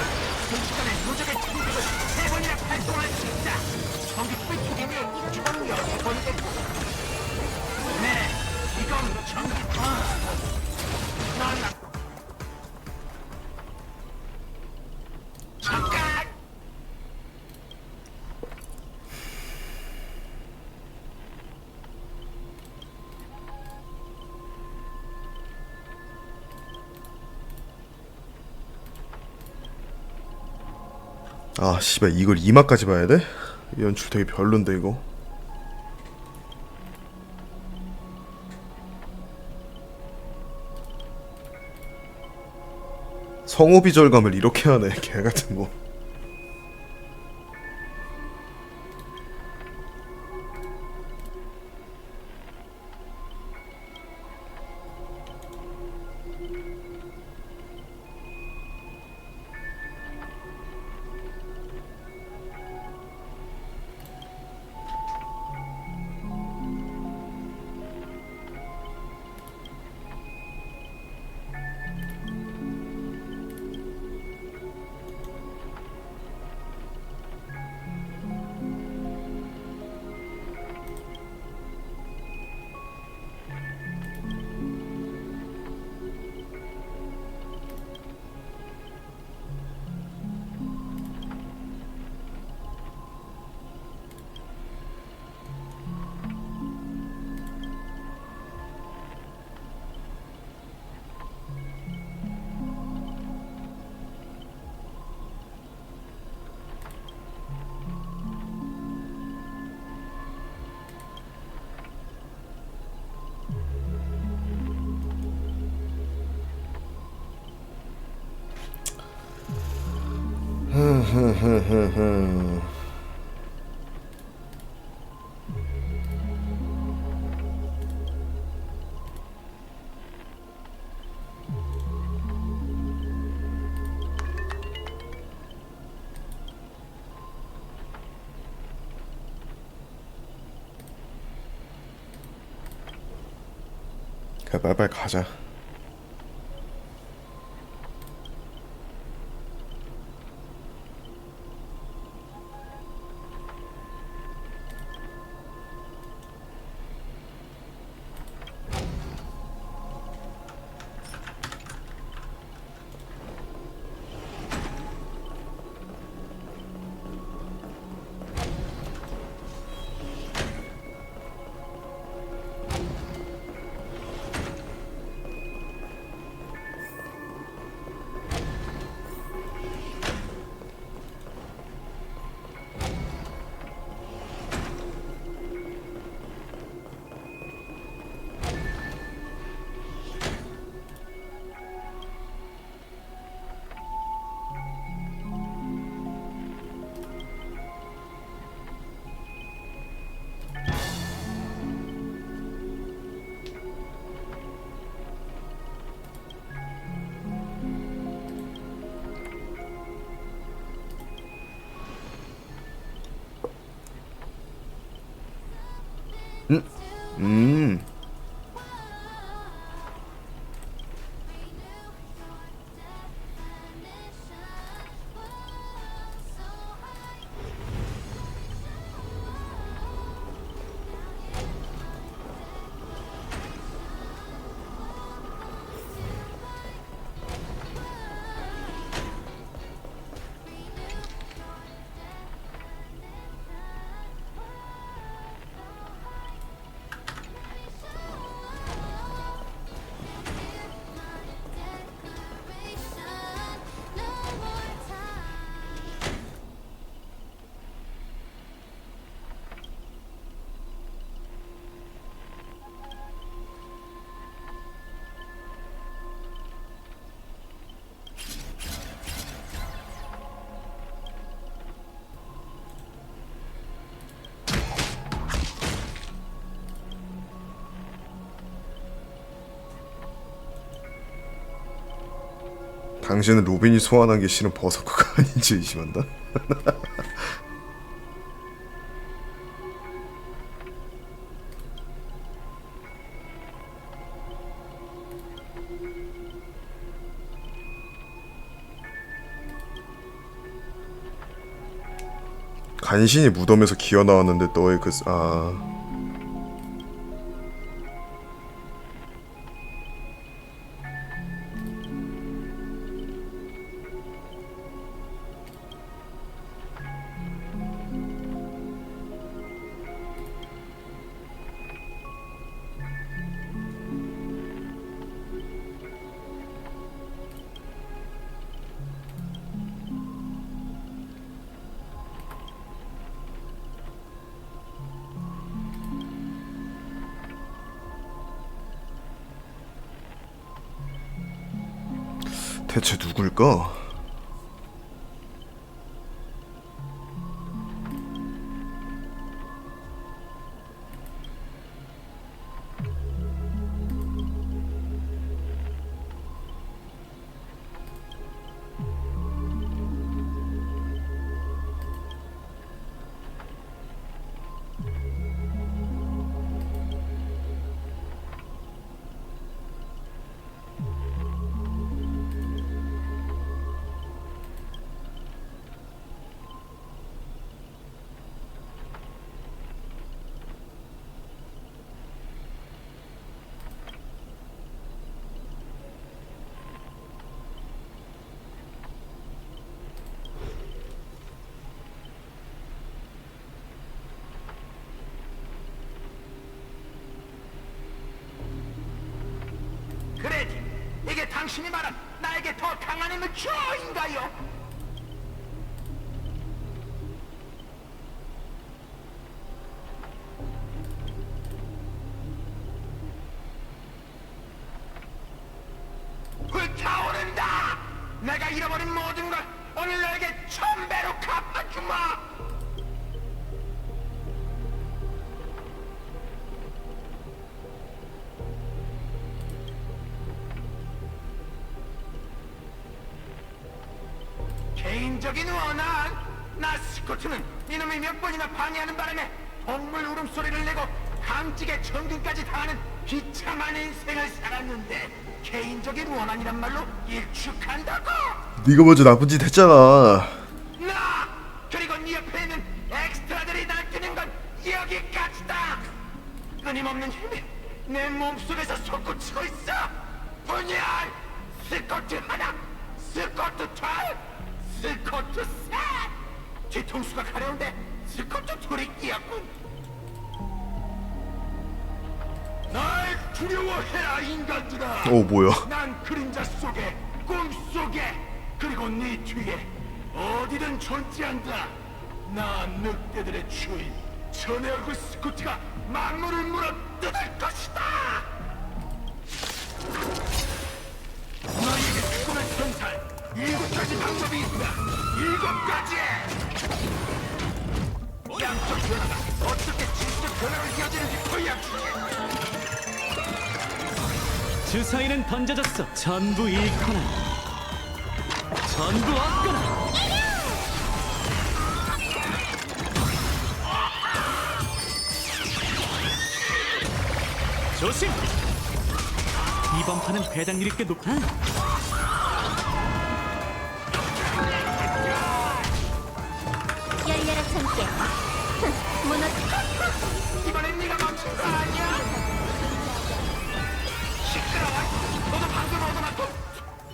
순식간에 누적의 충격을 3번이나 발동할 수 있다. 전기톱의 투림이 총 6번이겠고. 네, 이건 전기톱. 넌 잠깐! 아 씨발 이걸 2막까지 봐야 돼? 이 연출 되게 별론데 이거. 성우 비절감을 이렇게 하네 개같은 거. 그래 빨리빨리 가자. 음. 당신은 로빈이 소환한 게 실은 버서커가 아닌지 의심한다. 간신히 무덤에서 기어 나왔는데 너의 대체 누굴까? 그래지, 이게 당신이 말한 나에게 더 강한 힘을 줘인가요? 불타오른다! 내가 잃어버린 모든 걸 오늘 너에게 1000배로 갚아주마! 개인적인 원한? 나 스코트는 이놈이 몇 번이나 방해하는 바람에 동물 울음소리를 내고 강직의 천근까지 당하는 비참한 인생을 살았는데 개인적인 원한이란 말로 일축한다고? 네가 먼저 나쁜 짓 했잖아. 나! 그리고 네 옆에 있는 엑스트라들이 날뛰는 건 여기까지다! 끊임없는 힘이 내 몸속에서 솟구치고 있어! 분열! 스코트 하나! 스코트 둘! 스코트 셋! 뒤통수가 가려운데 스코트 둘이 끼었군! 날 두려워해라 인간들아! 뭐야? 난 그림자 속에, 꿈 속에, 그리고 네 뒤에 어디든 존재한다! 난 늑대들의 주인, 전의 얼굴 스코트가 만물을 물어 뜯을 것이다! 너에게 죽음을 선사할 7가지 방법이 있다. 7가지! 양쪽 변화가 어떻게 질적 변화를 이어지는지 보여주지. 주사위는 던져졌어. 전부 잃거나 전부 얻거나. 조심! 이번 판은 배당률이 꽤 높아. 열려라 참깨. 이번엔 네가 멈춘 거 아니야? 시끄러워! 너도 방금 얻어맞고!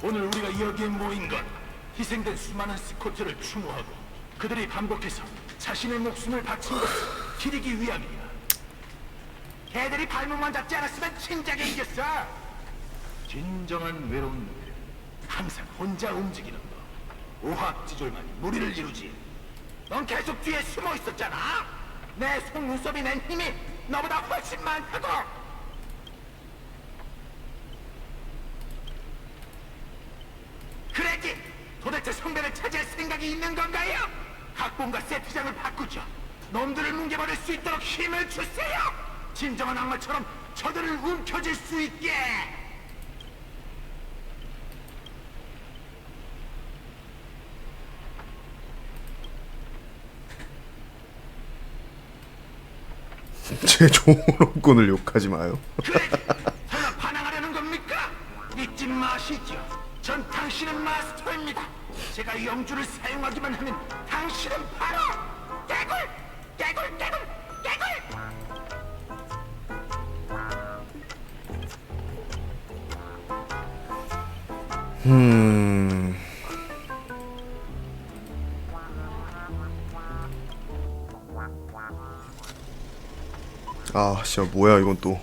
오늘 우리가 여기에 모인 건 희생된 수많은 스코트를 추모하고 그들이 반복해서 자신의 목숨을 바친 것을 기리기 위함이야. 걔들이 발목만 잡지 않았으면 진작에 이겼어! 진정한 외로운 놈들은 항상 혼자 움직이는 거. 오합지졸만이 무리를 이루지. 넌 계속 뒤에 숨어 있었잖아. 내 속눈썹이 낸 힘이 너보다 훨씬 많다고. 그랬지. 도대체 성배를 차지할 생각이 있는 건가요? 각본과 세트장을 바꾸죠. 놈들을 뭉개버릴 수 있도록 힘을 주세요. 진정한 악마처럼 저들을 움켜쥘 수 있게. 제 조롱꾼을 욕하지 마요. 설마 반항하려는 겁니까? 믿지 마시죠. 전 당신의 마스터입니다. 제가 영주를 사용하기만 하면 당신은 바로 개굴! 개굴! 개굴! 개굴! 아, 진짜 뭐야 이건 또.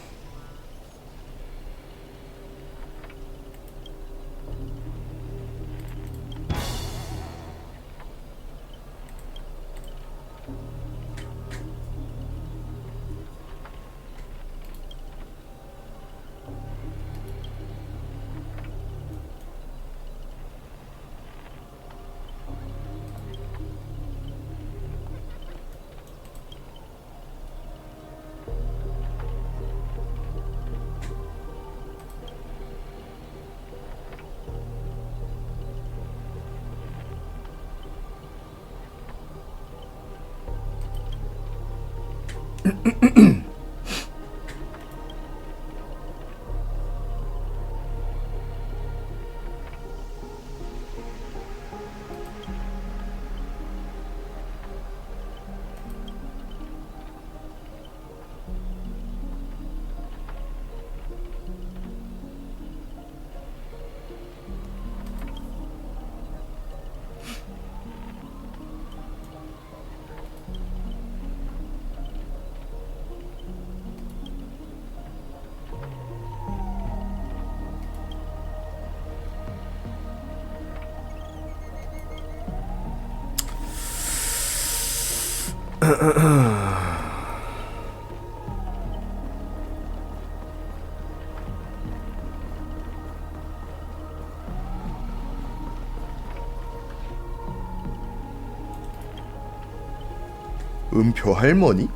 음표 할머니?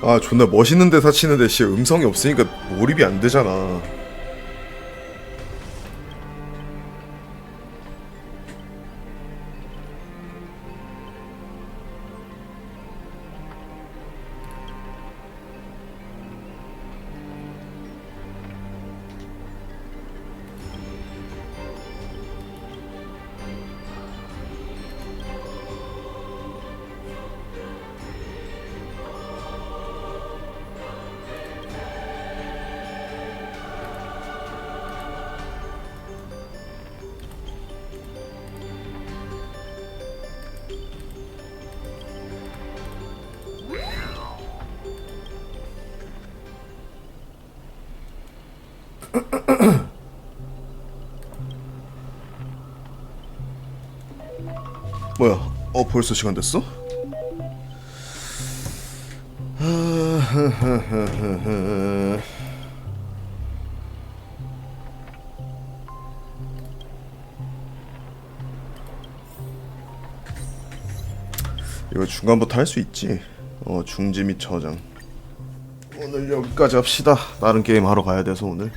아, 존나 멋있는 대사 치는데 씨 음성이 없으니까 몰입이 안 되잖아. 뭐야? 벌써 시간 됐어? 이거 중간부터 할 수 있지. 중지 및 저장. 오늘 여기까지 합시다. 다른 게임 하러 가야 돼서 오늘.